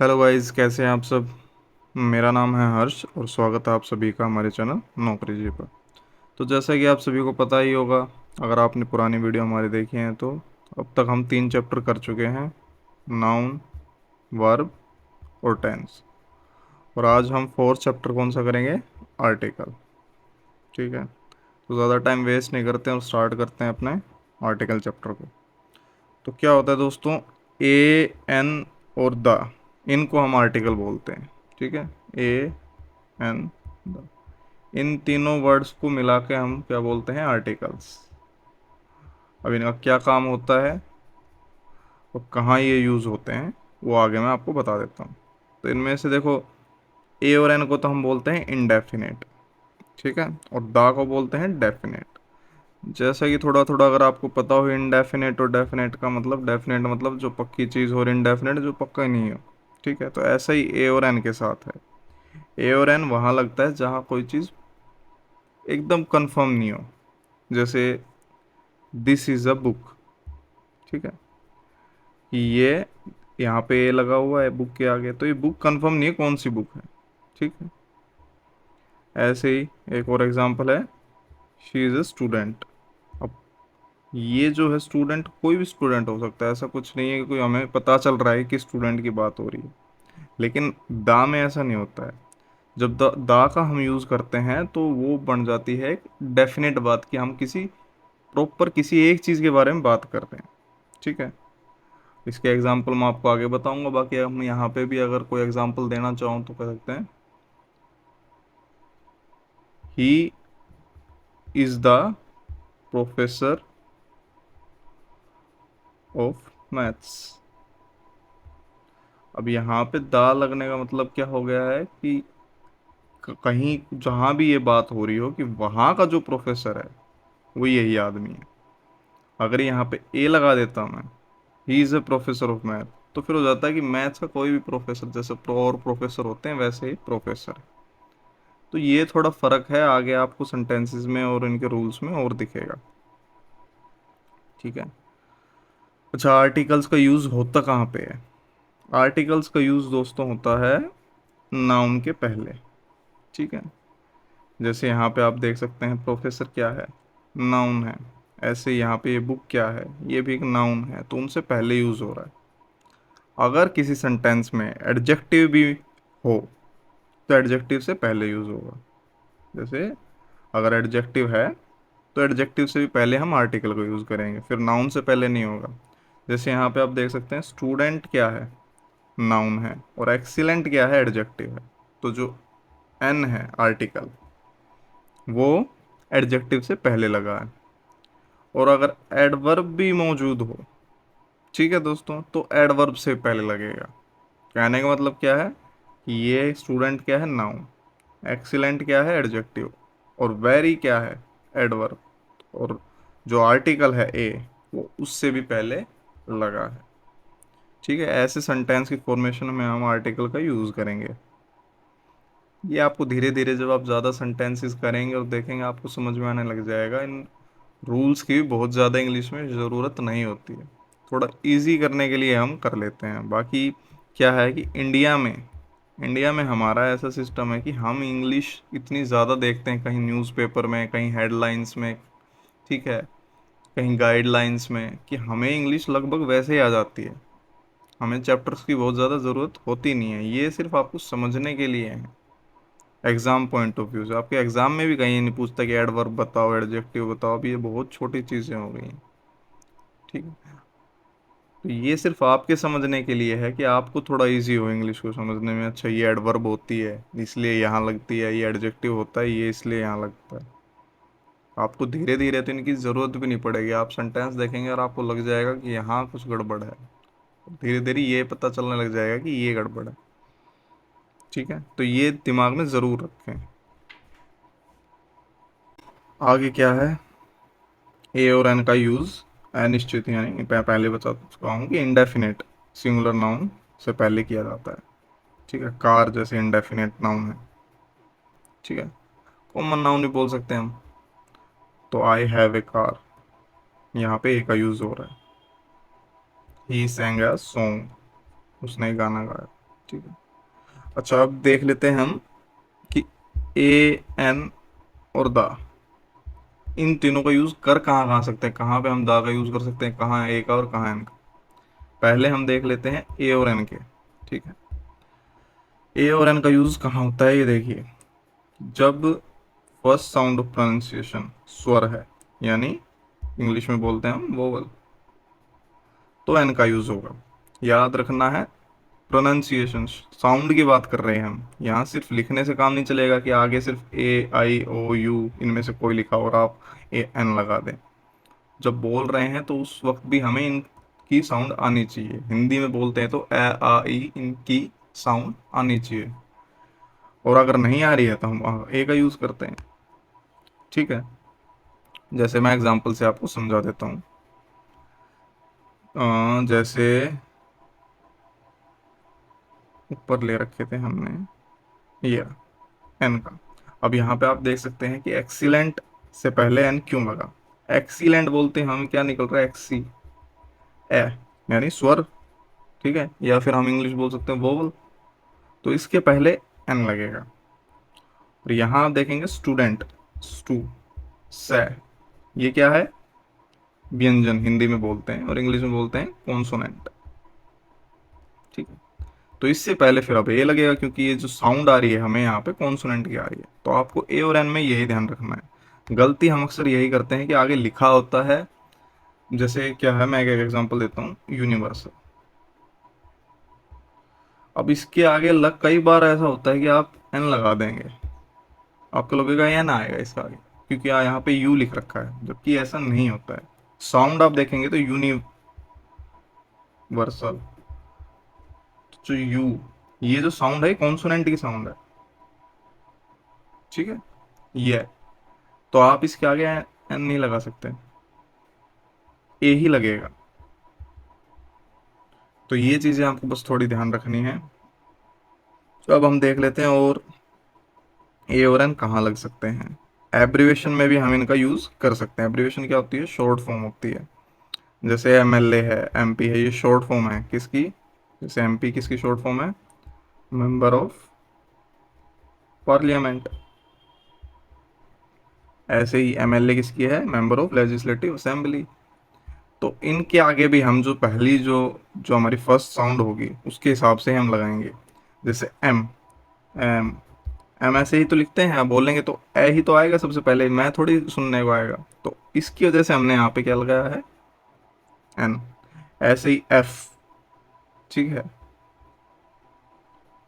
Hello guys, कैसे हैं आप सब। मेरा नाम है हर्ष और स्वागत है आप सभी का हमारे चैनल नौकरी जी पर। तो जैसा कि आप सभी को पता ही होगा, अगर आपने पुरानी वीडियो हमारी देखी है तो अब तक हम 3 चैप्टर कर चुके हैं। नाउन, वर्ब और टेंस। और आज हम 4th चैप्टर कौन सा करेंगे? आर्टिकल। ठीक है, तो ज़्यादा टाइम वेस्ट नहीं करते और स्टार्ट करते हैं अपने आर्टिकल चैप्टर को। तो क्या होता है दोस्तों, ए, एन और द, इनको हम आर्टिकल बोलते हैं। ठीक है, ए, एन, द, इन तीनों वर्ड्स को मिला के हम क्या बोलते हैं? आर्टिकल्स। अब इनका क्या काम होता है और कहाँ ये यूज़ होते हैं, वो आगे मैं आपको बता देता हूँ। तो इनमें से देखो, ए और एन को तो हम बोलते हैं इनडेफिनेट। ठीक है, और दा को बोलते हैं डेफिनेट। जैसा कि थोड़ा थोड़ा अगर आपको पता हो, इनडेफिनेट और डेफिनेट का मतलब, डेफिनेट मतलब जो पक्की चीज़ हो, और इनडेफिनेट जो पक्का नहीं हो। ठीक है, तो ऐसा ही ए और एन के साथ है। ए और एन वहाँ लगता है जहाँ कोई चीज़ एकदम कंफर्म नहीं हो। जैसे दिस इज़ अ बुक। ठीक है, ये यहाँ पे ए लगा हुआ है बुक के आगे, तो ये बुक कंफर्म नहीं है कौन सी बुक है। ठीक है, ऐसे ही एक और एग्जांपल है, शी इज़ अ स्टूडेंट। अब ये जो है स्टूडेंट, कोई भी स्टूडेंट हो सकता है, ऐसा कुछ नहीं है कि कोई हमें पता चल रहा है कि स्टूडेंट की बात हो रही है। लेकिन दा में ऐसा नहीं होता है। जब दा का हम यूज़ करते हैं तो वो बन जाती है एक डेफिनेट बात, कि हम किसी प्रॉपर किसी एक चीज़ के बारे में बात कर रहे हैं। ठीक है, इसके एग्जाम्पल मैं आपको आगे बताऊंगा। बाकी हम यहाँ पे भी अगर कोई एग्जाम्पल देना चाहूँ तो कह सकते हैं, he is the professor of maths. अब यहाँ पे दा लगने का मतलब क्या हो गया है कि कहीं जहाँ भी ये बात हो रही हो कि वहाँ का जो प्रोफेसर है वो यही आदमी है। अगर यहाँ पे ए लगा देता मैं, he is a professor of math, तो फिर हो जाता है कि मैथ्स का कोई भी प्रोफेसर, जैसे प्रो और प्रोफेसर होते हैं वैसे ही प्रोफेसर है। तो ये थोड़ा फर्क है, आगे आपको सेंटेंसेस में और इनके रूल्स में और दिखेगा। ठीक है, अच्छा, आर्टिकल्स का यूज़ होता कहाँ पे है? आर्टिकल्स का यूज़ दोस्तों होता है नाउन के पहले। ठीक है, जैसे यहाँ पे आप देख सकते हैं, प्रोफेसर क्या है? नाउन है। ऐसे यहाँ पे ये बुक क्या है? ये भी एक नाउन है, तो उनसे पहले यूज़ हो रहा है। अगर किसी सेंटेंस में एडजेक्टिव भी हो तो एडजेक्टिव से पहले यूज़ होगा। जैसे अगर एडजेक्टिव है तो एडजेक्टिव से भी पहले हम आर्टिकल को यूज़ करेंगे, फिर नाउन से पहले नहीं होगा। जैसे यहाँ पे आप देख सकते हैं, स्टूडेंट क्या है? नाउन है। और एक्सीलेंट क्या है? एडजेक्टिव है। तो जो एन है आर्टिकल, वो एडजेक्टिव से पहले लगा है। और अगर एडवर्ब भी मौजूद हो, ठीक है दोस्तों, तो एडवर्ब से पहले लगेगा। कहने का मतलब क्या है कि ये स्टूडेंट क्या है? नाउन। एक्सीलेंट क्या है? एडजेक्टिव। और वेरी क्या है? एडवर्ब। और जो आर्टिकल है ए, वो उससे भी पहले लगा है। ठीक है, ऐसे सेंटेंस की फॉर्मेशन में हम आर्टिकल का यूज़ करेंगे। ये आपको धीरे धीरे जब आप ज़्यादा सेंटेंसेस करेंगे और देखेंगे, आपको समझ में आने लग जाएगा। इन रूल्स की भी बहुत ज़्यादा इंग्लिश में ज़रूरत नहीं होती है, थोड़ा इजी करने के लिए हम कर लेते हैं। बाकी क्या है कि इंडिया में हमारा ऐसा सिस्टम है कि हम इंग्लिश इतनी ज़्यादा देखते हैं, कहीं न्यूज़पेपर में, कहीं हेडलाइंस में, ठीक है, कहीं गाइडलाइंस में, कि हमें इंग्लिश लगभग वैसे ही आ जाती है। हमें चैप्टर्स की बहुत ज़्यादा ज़रूरत होती नहीं है, ये सिर्फ आपको समझने के लिए है। एग्जाम पॉइंट ऑफ व्यू से आपके एग्जाम में भी कहीं नहीं पूछता कि एडवर्ब बताओ, एडजेक्टिव बताओ। अभी ये बहुत छोटी चीज़ें हो गई हैं। ठीक है, तो ये सिर्फ आपके समझने के लिए है कि आपको थोड़ा इजी हो इंग्लिश को समझने में। अच्छा, ये एडवर्ब होती है इसलिए यहाँ लगती है, ये एडजेक्टिव होता है ये इसलिए यहाँ लगता है। आपको धीरे धीरे तो इनकी ज़रूरत भी नहीं पड़ेगी, आप सेंटेंस देखेंगे और आपको लग जाएगा कि यहाँ कुछ गड़बड़ है। धीरे धीरे ये पता चलने लग जाएगा कि ये गड़बड़ है। ठीक है, तो ये दिमाग में ज़रूर रखें। आगे क्या है, ए और एन का यूज़ अनिश्चित, यानी मैं पहले बता चुका हूँ कि इंडेफिनेट सिंगुलर नाउन से पहले किया जाता है। ठीक है, कार जैसे इंडेफिनेट नाउन है। ठीक है, कॉमन नाउन भी बोल सकते हैं हम। तो आई हैव ए कार, यहाँ पे ए का यूज़ हो रहा है। ही सैंग अ सॉन्ग, उसने गाना गाया। ठीक है। अच्छा, अब देख लेते हैं हम कि ए, एन और द, इन तीनों का यूज कर कहाँ कहाँ सकते हैं, कहाँ पे हम दा का यूज कर सकते हैं, कहाँ ए का और कहाँ एन का। पहले हम देख लेते हैं ए और एन के। ठीक है, ए और एन का यूज कहाँ होता है, ये देखिए। जब फर्स्ट साउंड ऑफ प्रोनाउंसिएशन स्वर है, यानी इंग्लिश में बोलते हैं हम वोवल, तो एन का यूज होगा। याद रखना है, प्रोनाउंसिएशन साउंड की बात कर रहे हैं हम यहाँ। सिर्फ लिखने से काम नहीं चलेगा कि आगे सिर्फ ए आई ओ यू इनमें से कोई लिखा और आप ए एन लगा दें। जब बोल रहे हैं तो उस वक्त भी हमें इनकी साउंड आनी चाहिए। हिंदी में बोलते हैं तो ए आ ई, इनकी साउंड आनी चाहिए। और अगर नहीं आ रही है तो हम ए का यूज करते हैं। ठीक है, जैसे मैं एग्जांपल से आपको समझा देता हूँ। जैसे ऊपर ले रखे थे हमने ये एन का। अब यहाँ पे आप देख सकते हैं कि एक्सीलेंट से पहले एन क्यों लगा। एक्सीलेंट बोलते हैं हम, क्या निकल रहा है, एक्सी, ए, यानी स्वर। ठीक है, या फिर हम इंग्लिश बोल सकते हैं वोवल, तो इसके पहले एन लगेगा। और यहाँ आप देखेंगे स्टूडेंट, स्टू, से, ये क्या है, व्यंजन हिंदी में बोलते हैं और इंग्लिश में बोलते हैं कॉन्सोनेंट। ठीक है, तो इससे पहले फिर अब ए लगेगा, क्योंकि ये जो साउंड आ रही है हमें यहाँ पे कॉन्सोनेंट की आ रही है। तो आपको ए और एन में यही ध्यान रखना है। गलती हम अक्सर यही करते हैं कि आगे लिखा होता है, जैसे क्या है, मैं एक एग्जांपल देता हूँ, यूनिवर्सल। अब इसके आगे लग, कई बार ऐसा होता है कि आप एन लगा देंगे, आपको लगेगा एन आएगा इसका आगे, क्योंकि यहाँ पे यू लिख रखा है, जबकि ऐसा नहीं होता है। साउंड आप देखेंगे तो यूनिवर्सल, जो यू, ये जो साउंड है कॉन्सोनेंट की साउंड है। ठीक है, ये है। तो आप इसके आगे एन नहीं लगा सकते, ए ही लगेगा। तो ये चीजें आपको बस थोड़ी ध्यान रखनी है। तो अब हम देख लेते हैं और ए और एन कहाँ लग सकते हैं। एब्रिवेशन में भी हम इनका यूज कर सकते हैं। एब्रिवेशन क्या होती है, शॉर्ट फॉर्म होती है। जैसे एमएलए है, एमपी है, ये शॉर्ट फॉर्म है किसकी, जैसे एमपी किसकी शॉर्ट फॉर्म है, मेंबर ऑफ पार्लियामेंट। ऐसे ही एमएलए किसकी है, मेंबर ऑफ लेजिस्लेटिव असेंबली। तो इनके आगे भी हम जो पहली जो जो हमारी फर्स्ट साउंड होगी उसके हिसाब से हम लगाएंगे। जैसे एम, एम, एम ऐसे ही तो लिखते हैं, आप बोलेंगे तो ए ही तो आएगा सबसे पहले, मैं थोड़ी सुनने को आएगा। तो इसकी वजह से हमने यहाँ पे क्या लगाया है, एन। ऐसे ही एफ, ठीक है,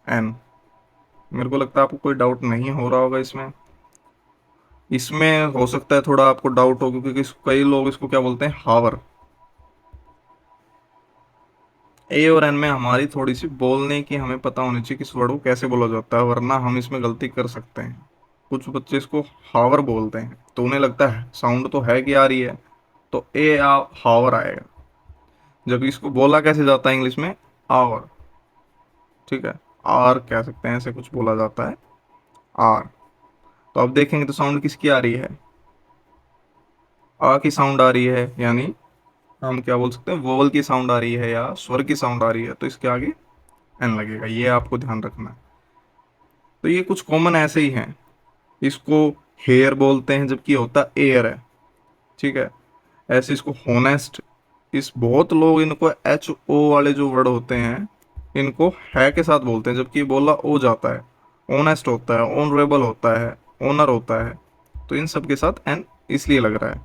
एन। मेरे को लगता है आपको कोई डाउट नहीं हो रहा होगा इसमें। इसमें हो सकता है थोड़ा आपको डाउट हो, क्योंकि कई लोग इसको क्या बोलते हैं, हावर। ए और एन में हमारी थोड़ी सी बोलने की हमें पता होनी चाहिए कि इस वर्ड को कैसे बोला जाता है, वरना हम इसमें गलती कर सकते हैं। कुछ बच्चे इसको हावर बोलते हैं, तो उन्हें लगता है साउंड तो है कि आ रही है, तो ए आ हावर आएगा, जबकि इसको बोला कैसे जाता है इंग्लिश में, आवर। ठीक है, आर कह सकते हैं, ऐसे कुछ बोला जाता है, आर। तो अब देखेंगे तो साउंड किसकी आ रही है, आ की साउंड आ रही है, यानी हम क्या बोल सकते हैं, वोवल की साउंड आ रही है या स्वर की साउंड आ रही है, तो इसके आगे एन लगेगा, ये आपको ध्यान रखना है। तो ये कुछ कॉमन ऐसे ही हैं। इसको हेयर बोलते हैं जबकि होता एयर है। ठीक है, ऐसे इसको होनेस्ट, इस बहुत लोग इनको एच ओ वाले जो वर्ड होते हैं इनको है के साथ बोलते हैं, जबकि ये बोला ओ जाता है। ऑनेस्ट होता है, ऑनरेबल होता है, ओनर होता है। तो इन सब के साथ एन इसलिए लग रहा है,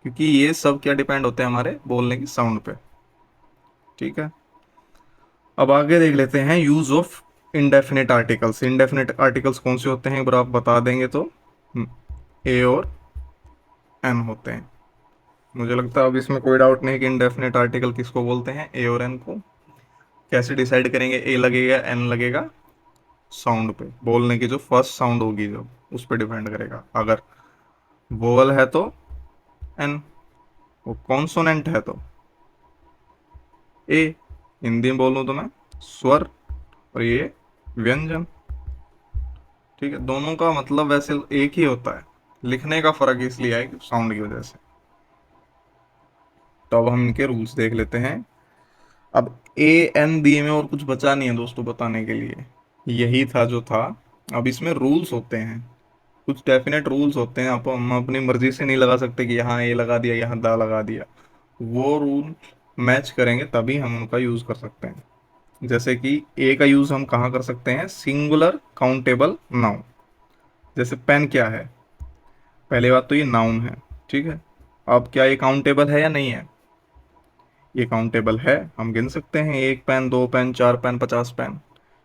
क्योंकि ये सब क्या डिपेंड होते हैं, हमारे बोलने की साउंड पे। ठीक है, अब आगे देख लेते हैं use of indefinite articles. Indefinite articles कौन से होते हैं, एक बार आप बता देंगे तो। ए और एन होते हैं। मुझे लगता है अब इसमें कोई डाउट नहीं कि इंडेफिनिट आर्टिकल किसको बोलते हैं, ए और एन को। कैसे डिसाइड करेंगे, ए लगेगा एन लगेगा, साउंड पे, बोलने की जो फर्स्ट साउंड होगी जो, उस पर डिपेंड करेगा। अगर वोवल है तो एन, वो कॉन्सोनेंट है तो ए। हिंदी में बोलूँ तो मैं स्वर, और ये व्यंजन। ठीक है, दोनों का मतलब वैसे एक ही होता है, लिखने का फर्क इसलिए है साउंड की वजह से। तो अब हम इनके रूल्स देख लेते हैं। अब ए एन दिए में और कुछ बचा नहीं है दोस्तों बताने के लिए, यही था जो था। अब इसमें रूल्स होते हैं, कुछ डेफिनेट रूल्स होते हैं, आप हम अपनी मर्जी से नहीं लगा सकते कि यहाँ ए लगा दिया यहाँ दा लगा दिया। वो रूल मैच करेंगे तभी हम उनका यूज कर सकते हैं। जैसे कि ए का यूज हम कहाँ कर सकते हैं, सिंगुलर काउंटेबल नाउन। जैसे पेन क्या है, पहले बात तो ये नाउन है, ठीक है। अब क्या ये काउंटेबल है या नहीं है, ये काउंटेबल है, हम गिन सकते हैं, एक पेन, दो पेन, चार पेन, 50 पेन,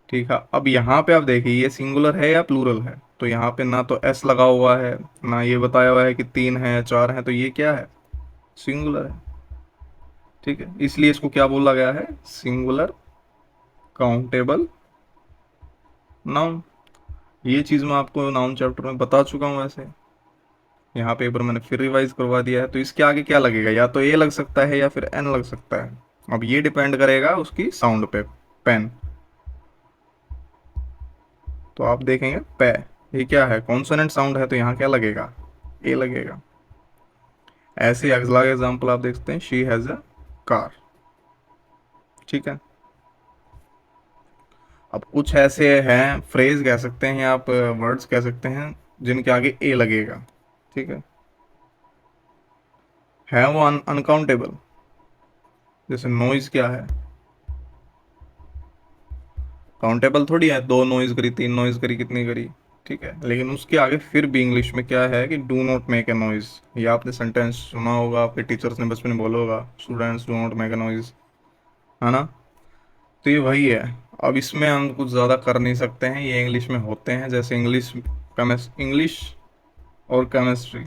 ठीक है। अब यहाँ पे आप देखिए ये सिंगुलर है या प्लूरल है, तो यहाँ पे ना तो एस लगा हुआ है, ना ये बताया हुआ है कि तीन है चार है, तो ये क्या है, सिंगुलर है, ठीक है। इसलिए इसको क्या बोला गया है, सिंगुलर काउंटेबल नाउन। ये चीज मैं आपको नाउन चैप्टर में बता चुका हूँ वैसे, यहाँ पे एक बार मैंने फिर रिवाइज करवा दिया है। तो इसके आगे क्या लगेगा, या तो ए लग सकता है या फिर एन लग सकता है। अब ये डिपेंड करेगा उसकी साउंड पे, पेन। तो आप देखेंगे पे, ये क्या है, कॉन्सोनेंट साउंड है, तो यहाँ क्या लगेगा, ए लगेगा। ऐसे अगला एग्जाम्पल आप देखते हैं, शी हैज अ कार, ठीक है। अब कुछ ऐसे हैं, फ्रेज कह सकते हैं, आप वर्ड्स कह सकते हैं, जिनके आगे ए लगेगा, ठीक है वो अनकाउंटेबल। जैसे नॉइज क्या है, काउंटेबल थोड़ी है, दो नॉइज करी, तीन नॉइज करी, कितनी करी, ठीक है। लेकिन उसके आगे फिर भी इंग्लिश में क्या है कि do not make a noise. ये आपने सेंटेंस सुना होगा, आपके टीचर्स ने बचपन में बोला होगा, students do not make a noise, है ना। तो ये वही है। अब इसमें हम कुछ ज़्यादा कर नहीं सकते हैं, ये इंग्लिश में होते हैं। जैसे इंग्लिश और केमिस्ट्री,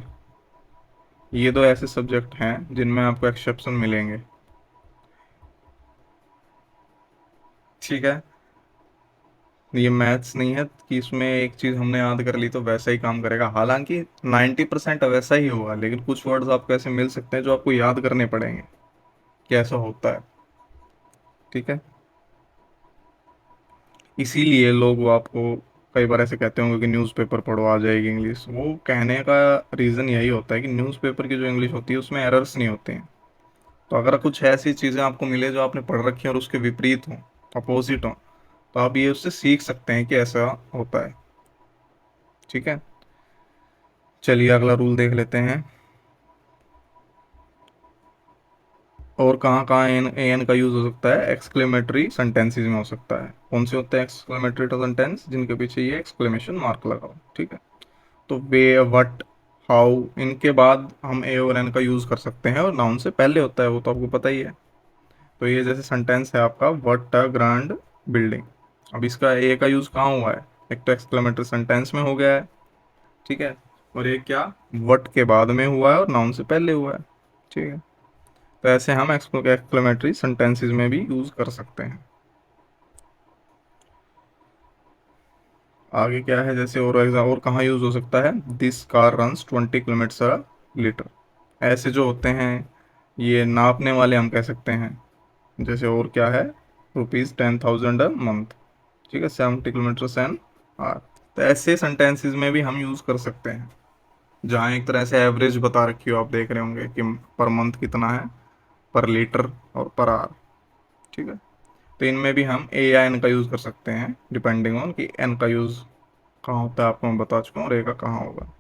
ये दो ऐसे सब्जेक्ट हैं जिनमें आपको एक्सेप्शन मिलेंगे, ठीक है। ये मैथ्स नहीं है कि इसमें एक चीज हमने याद कर ली तो वैसा ही काम करेगा, हालांकि 90% वैसा ही होगा, लेकिन कुछ वर्ड्स आपको ऐसे मिल सकते हैं जो आपको याद करने पड़ेंगे कि ऐसा होता है, ठीक है। इसीलिए लोग वो आपको कई बार ऐसे कहते होंगे कि न्यूज़पेपर पढ़ो आ जाएगी इंग्लिश। वो कहने का रीज़न यही होता है कि न्यूज़पेपर की जो इंग्लिश होती है उसमें एरर्स नहीं होते हैं। तो अगर कुछ ऐसी चीज़ें आपको मिले जो आपने पढ़ रखी हैं और उसके विपरीत हों, अपोजिट हों, तो आप ये उससे सीख सकते हैं कि ऐसा होता है, ठीक है। चलिए अगला रूल देख लेते हैं। और कहाँ कहाँ एन एन का यूज हो सकता है, एक्सक्लेमेटरी सेंटेंसेस में हो सकता है। कौन से होते हैं एक्सक्लेमेटरी सेंटेंस, जिनके पीछे ये एक्सक्लेमेशन मार्क लगाओ, ठीक है। तो वे, वट, हाउ, इनके बाद हम ए और एन का यूज कर सकते हैं, और नाउन से पहले होता है, वो तो आपको पता ही है। तो ये जैसे सेंटेंस है आपका, वट अ ग्रैंड बिल्डिंग। अब इसका ए का यूज कहाँ हुआ है, एक तो एक्सक्लेमेटरी सेंटेंस में हो गया है, ठीक है। और ये क्या, वट के बाद में हुआ है और नाउन से पहले हुआ है, ठीक है। तो ऐसे हम एक्सक्लेमेटरी सेंटेंसेस में भी यूज कर सकते हैं। आगे क्या है, जैसे और एग्जाम और कहाँ यूज हो सकता है, दिस कार रन्स 20 किलोमीटर ऐसे जो होते हैं, ये नापने वाले हम कह सकते हैं। जैसे और क्या है, ₹10,000 अ मंथ, ठीक है, 70 किलोमीटर एन आर। तो ऐसे सेंटेंसेस में भी हम यूज कर सकते हैं, जहाँ एक तरह से एवरेज बता रखी हो, आप देख रहे होंगे कि पर मंथ कितना है, पर लीटर और पर आवर, ठीक है। तो इनमें भी हम ए या एन का यूज़ कर सकते हैं, डिपेंडिंग ऑन कि एन का यूज़ कहाँ होता है, आपको मैं बता चुका हूँ, और ए का कहाँ होगा।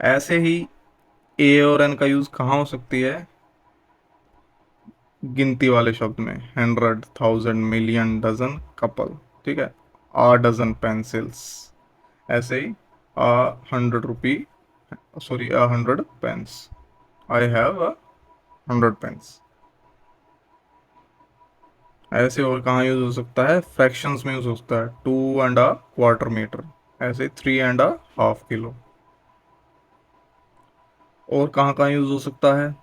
ऐसे ही ए और एन का यूज़ कहाँ हो सकती है, गिनती वाले शब्द में, 100, 1000, मिलियन, डजन, कपल, ठीक है। आ डजन पेंसिल्स, ऐसे ही a 100 rupee, sorry a 100 pens, I have a 100 pens. ऐसे और कहाँ यूज हो सकता है, फ्रैक्शंस में यूज हो सकता है, 2 1/4 मीटर, ऐसे 3 1/2 किलो। और कहाँ कहाँ यूज हो सकता है,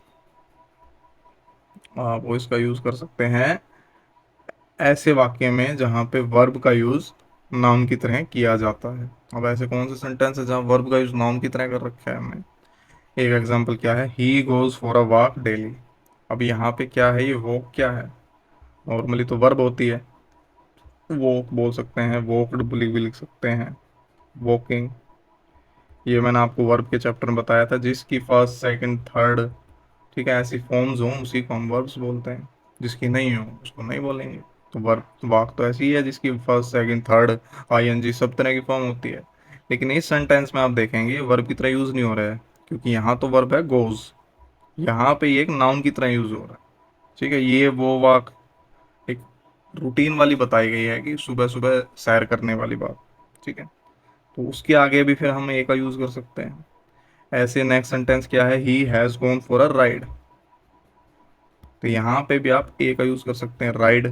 आप वो इसका यूज कर सकते हैं ऐसे वाक्य में जहाँ पे वर्ब का यूज नाउन की तरह किया जाता है। अब ऐसे कौन से सेंटेंस है जहाँ वर्ब का यूज नाउन की तरह कर रखा है हमने। एक एग्जांपल क्या है, he goes for a walk daily. अब यहाँ पे क्या है, ये वॉक क्या है, नॉर्मली तो वर्ब होती है, वॉक बोल सकते हैं, वॉकड भी लिख सकते हैं, वॉकिंग। ये मैंने आपको वर्ब के चैप्टर में बताया था, जिसकी फर्स्ट सेकंड थर्ड, ठीक है, ऐसी फॉर्म्स हों उसी को हम वर्ब्स बोलते हैं। जिसकी नहीं हो उसको नहीं बोलेंगे। तो वर्ब वाक तो ऐसी है जिसकी फर्स्ट सेकंड थर्ड आईएनजी सब तरह की फॉर्म होती है। लेकिन इस सेंटेंस में आप देखेंगे वर्ब की तरह यूज नहीं हो रहा है, क्योंकि यहाँ तो वर्ब है गोज, यहाँ पे ये एक नाउन की तरह यूज हो रहा है। ठीक है, ये वो वाक एक रूटीन वाली बताई गई है कि सुबह सुबह सैर करने वाली बात। ठीक है, तो उसके आगे भी फिर हम ए का यूज कर सकते हैं। ऐसे नेक्स्ट सेंटेंस क्या है, he has gone for a ride, तो यहाँ पे भी आप ए का यूज कर सकते हैं, राइड।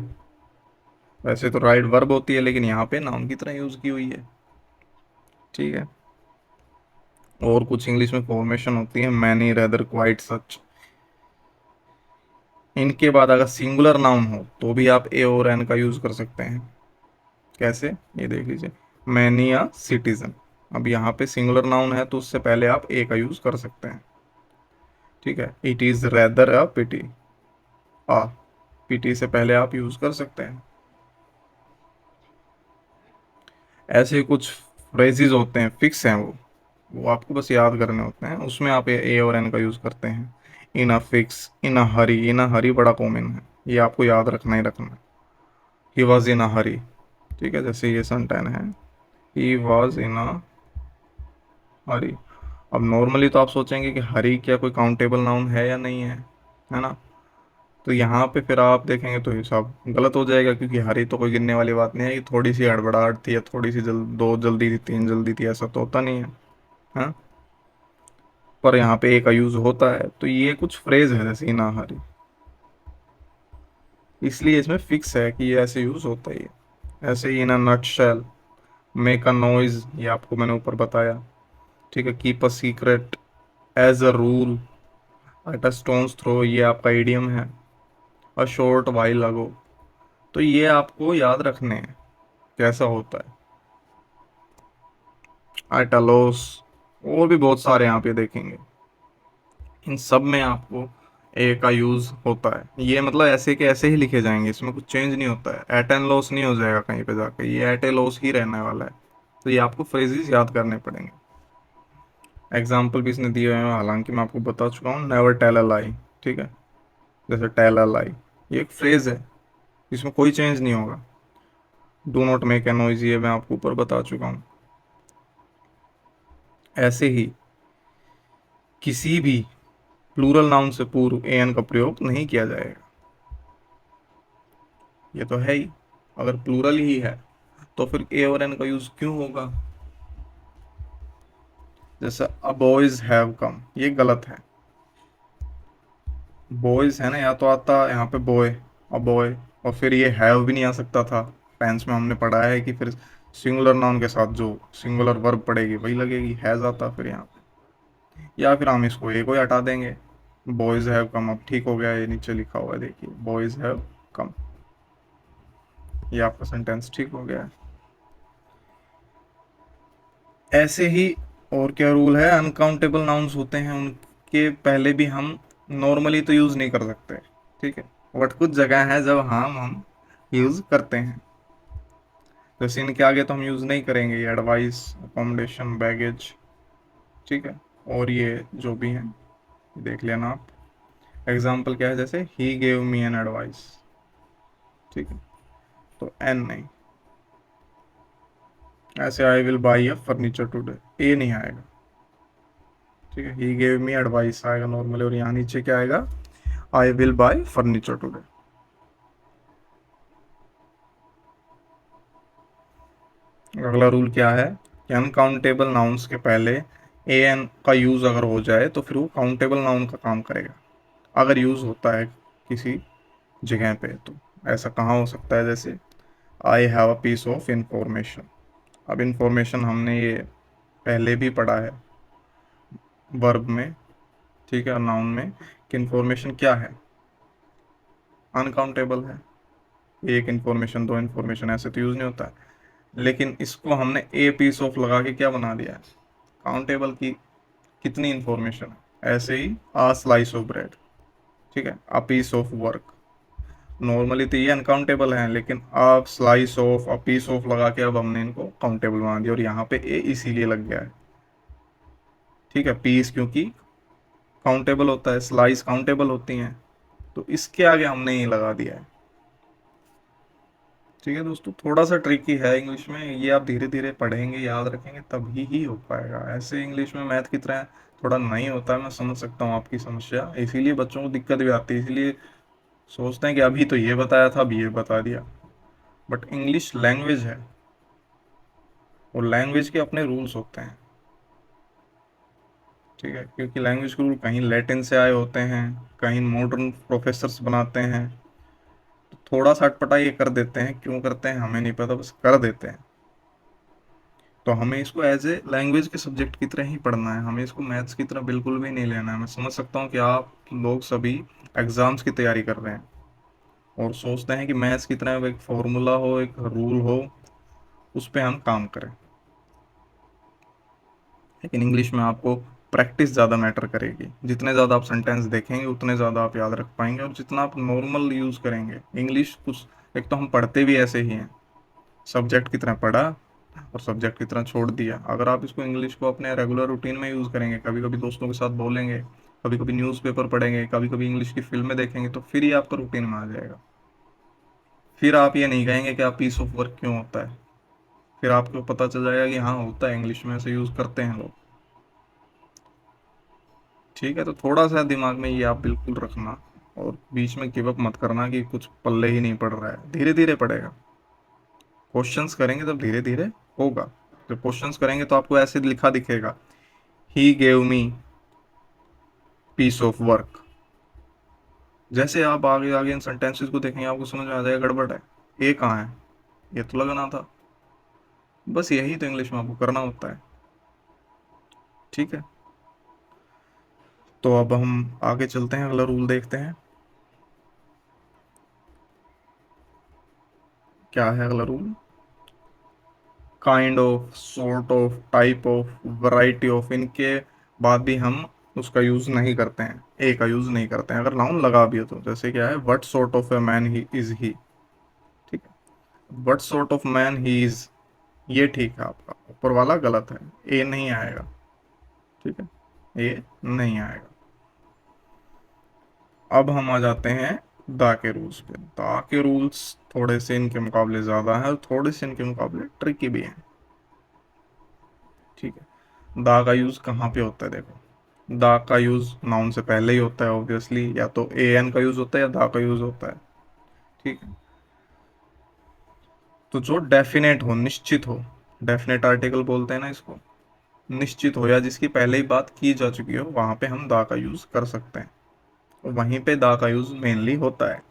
वैसे तो राइड वर्ब होती है, लेकिन यहाँ पे नाउन की तरह यूज की हुई है। ठीक है, और कुछ इंग्लिश में फॉर्मेशन होती है, मैनी, रेदर, क्वाइट, सच। इनके बाद अगर सिंगुलर नाउन हो तो भी आप ए और एन का यूज कर सकते हैं। कैसे, ये देख लीजिए, मैनी या सिटीजन। अब यहाँ पे सिंगुलर नाउन है तो उससे पहले आप ए का यूज कर सकते हैं। ठीक है, it is rather a pity, आ, पीटी से पहले आप यूज कर सकते हैं। ऐसे ही कुछ फ्रेजेस होते हैं, फिक्स हैं वो आपको बस याद करने होते हैं, उसमें आप ए और एन का यूज करते हैं। इन अ फिक्स, इन अ हरी, इन अ हरी बड़ा कॉमन है, ये आपको याद रखना ही रखना। ही वॉज इन अ हरी। ठीक है, जैसे ये सनटैन है, ही वॉज इन अ हरी। अब नॉर्मली तो आप सोचेंगे कि हरी क्या कोई काउंटेबल नाउन है या नहीं है ना। तो यहाँ पे फिर आप देखेंगे तो हिसाब गलत हो जाएगा, क्योंकि हरी तो कोई गिनने वाली बात नहीं है कि थोड़ी सी हड़बड़ाहट थी या थोड़ी सी दो जल्दी थी, तीन जल्दी थी, ऐसा तो होता नहीं है। हाँ, पर यहाँ पे ए का यूज होता है, तो ये कुछ फ्रेज है जैसे इन अ हरी, इसलिए इसमें फिक्स है कि ये ऐसे यूज होता ही है। ऐसे ही in a nutshell, make a noise, ये आपको मैंने ऊपर बताया। ठीक है, keep a secret, as a rule, at a stone's throw, ये आपका इडियम है। अ शॉर्ट वाइल अगो, तो ये आपको याद रखने हैं कैसा होता है। एट अ लॉस, और भी बहुत सारे यहाँ पे देखेंगे, इन सब में आपको ए का यूज होता है। ये मतलब ऐसे के ऐसे ही लिखे जाएंगे, इसमें कुछ चेंज नहीं होता है, एट एंड लॉस नहीं हो जाएगा कहीं पे जाके, ये एट ए लॉस ही रहने वाला है। तो ये आपको फ्रेजेस याद करने पड़ेंगे। एग्जाम्पल भी इसने दिए हुए हैं, हालांकि मैं आपको बता चुका हूँ, नेवर टेल अ लाई। ठीक है, जैसे टेल अ लाई, ये एक फ्रेज है, इसमें कोई चेंज नहीं होगा। Do not make a noise, ये मैं आपको ऊपर बता चुका हूँ। ऐसे ही किसी भी प्लूरल नाउन से पूर्व ए एन का प्रयोग नहीं किया जाएगा, ये तो है ही। अगर प्लूरल ही है तो फिर ए और एन का यूज क्यों होगा। जैसे अ बॉयज हैव कम, ये गलत है। बॉयज है ना, या तो आता यहाँ पे बॉय, अ बॉय, और फिर ये हैव भी नहीं आ सकता था। टेंस में हमने पढ़ा है कि फिर सिंगुलर नाउन के साथ जो सिंगुलर वर्ब पड़ेगी वही लगेगी, हैज आता फिर यहाँ पे। या फिर हम इसको ए को ही हटा देंगे, बॉयज हैव कम। अब ठीक हो गया, ये नीचे लिखा हुआ है देखिए, बॉयज हैव कम, ये आपका सेंटेंस ठीक हो गया है। ऐसे ही और क्या रूल है, अनकाउंटेबल नाउन्स होते हैं उनके पहले भी हम नॉर्मली तो यूज नहीं कर सकते। ठीक है, बट कुछ जगह है जब हम यूज करते हैं। जैसे इनके आगे तो हम यूज नहीं करेंगे, ये एडवाइस, अकोमोडेशन, बैगेज। ठीक है, और ये जो भी है देख लेना आप। एग्जाम्पल क्या है, जैसे he gave me an advice. ठीक है, तो एन नहीं। ऐसे I will buy a furniture today, a नहीं आएगा। ठीक है, ही गेव मी एडवाइस आएगा नॉर्मली, और यहाँ नीचे क्या आएगा, I will buy furniture today. अगला रूल क्या है कि अनकाउंटेबल नाउन्स के पहले ए एन का यूज अगर हो जाए तो फिर वो काउंटेबल नाउन का काम करेगा, अगर यूज होता है किसी जगह पे तो। ऐसा कहाँ हो सकता है, जैसे I have a piece of information. अब इंफॉर्मेशन हमने ये पहले भी पढ़ा है वर्ब में, ठीक है, और नाउन में, कि इंफॉर्मेशन क्या है, अनकाउंटेबल है। एक इंफॉर्मेशन, दो इंफॉर्मेशन, ऐसे तो यूज नहीं होता है। लेकिन इसको हमने ए पीस ऑफ लगा के क्या बना दिया है, काउंटेबल की कितनी इंफॉर्मेशन है। ऐसे ही आ स्लाइस ऑफ ब्रेड, ठीक है, a piece of work, normally तो ये अनकाउंटेबल है, लेकिन आप slice of, a piece of लगा के अब हमने इनको काउंटेबल बना दिया, और यहाँ पे ए इसीलिए लग गया है। ठीक है, पीस क्योंकि काउंटेबल होता है, स्लाइस काउंटेबल होती हैं, तो इसके आगे हमने ये लगा दिया है। ठीक है दोस्तों, थोड़ा सा ट्रिकी है इंग्लिश में, ये आप धीरे धीरे पढ़ेंगे, याद रखेंगे, तभी ही हो पाएगा। ऐसे इंग्लिश में मैथ की तरह थोड़ा नहीं होता है। मैं समझ सकता हूँ आपकी समस्या, इसीलिए बच्चों को दिक्कत भी आती है, इसीलिए सोचते हैं कि अभी तो ये बताया था, अभी ये बता दिया। बट इंग्लिश लैंग्वेज है, और लैंग्वेज के अपने रूल्स होते हैं। ठीक है, क्योंकि लैंग्वेज के रूल कहीं लैटिन से आए होते हैं, कहीं मॉडर्न प्रोफेसर्स बनाते हैं। तो थोड़ा सा अटपटा ये कर देते हैं, क्यों करते हैं हमें नहीं पता, बस कर देते हैं। तो हमें इसको एज ए लैंग्वेज के सब्जेक्ट की तरह ही पढ़ना है, हमें इसको मैथ्स की तरह बिल्कुल भी नहीं लेना है। मैं समझ सकता हूँ कि आप लोग सभी एग्जाम्स की तैयारी कर रहे हैं और सोचते हैं कि मैथ्स की तरह एक फॉर्मूला हो, एक रूल हो, उस पर हम काम करें। लेकिन इंग्लिश में आपको प्रैक्टिस ज़्यादा मैटर करेगी। जितने ज़्यादा आप सेंटेंस देखेंगे उतने ज़्यादा आप याद रख पाएंगे, और जितना आप नॉर्मल यूज़ करेंगे इंग्लिश कुछ। एक तो हम पढ़ते भी ऐसे ही हैं, सब्जेक्ट की तरह पढ़ा और सब्जेक्ट की तरह छोड़ दिया। अगर आप इसको इंग्लिश को अपने रेगुलर रूटीन में यूज़ करेंगे, कभी कभी दोस्तों के साथ बोलेंगे, कभी कभी न्यूज़पेपर पढ़ेंगे, कभी कभी इंग्लिश की फिल्में देखेंगे, तो फिर ये आपका रूटीन में आ जाएगा। फिर आप ये नहीं कहेंगे कि आप पीस ऑफ वर्क क्यों होता है, फिर आपको पता चल जाएगा कि हाँ होता है, इंग्लिश में ऐसे यूज़ करते हैं लोग। ठीक है, तो थोड़ा सा दिमाग में ये आप बिल्कुल रखना, और बीच में गिव अप मत करना कि कुछ पल्ले ही नहीं पड़ रहा है। धीरे धीरे पड़ेगा, क्वेश्चंस करेंगे तब धीरे धीरे होगा। जब क्वेश्चंस करेंगे तो आपको ऐसे लिखा दिखेगा, he gave me piece of work. जैसे आप आगे आगे इन सेंटेंसेस को देखेंगे आपको समझ में आ जाएगा गड़बड़ है, ये कहाँ है, ये तो लगना था। बस यही तो इंग्लिश में आपको करना होता है। ठीक है, तो अब हम आगे चलते हैं, अगला रूल देखते हैं क्या है अगला rule. Kind of, sort of, type of, variety of, इनके बाद भी हम उसका यूज नहीं करते हैं, ए का यूज नहीं करते हैं अगर नाउन लगा भी हो तो। जैसे क्या है, what sort of a man he is he. ठीक है, what sort of man he is, ये ठीक है, आपका ऊपर वाला गलत है, ए नहीं आएगा। ठीक है, ए नहीं आएगा। अब हम आ जाते हैं दा के रूल्स पे। दा के रूल्स थोड़े से इनके मुकाबले ज़्यादा हैं, और थोड़े से इनके मुकाबले ट्रिकी भी हैं। ठीक है, दा का यूज़ कहाँ पे होता है, देखो, दा का यूज़ नाउन से पहले ही होता है ऑब्वियसली, या तो ए एन का यूज़ होता है या दा का यूज़ होता है। ठीक है, तो जो डेफिनेट हो, निश्चित हो, डेफिनेट आर्टिकल बोलते हैं ना इसको, निश्चित हो या जिसकी पहले ही बात की जा चुकी हो, वहां पे हम दा का यूज़ कर सकते हैं, और वहीं पे दा का यूज़ मेनली होता है।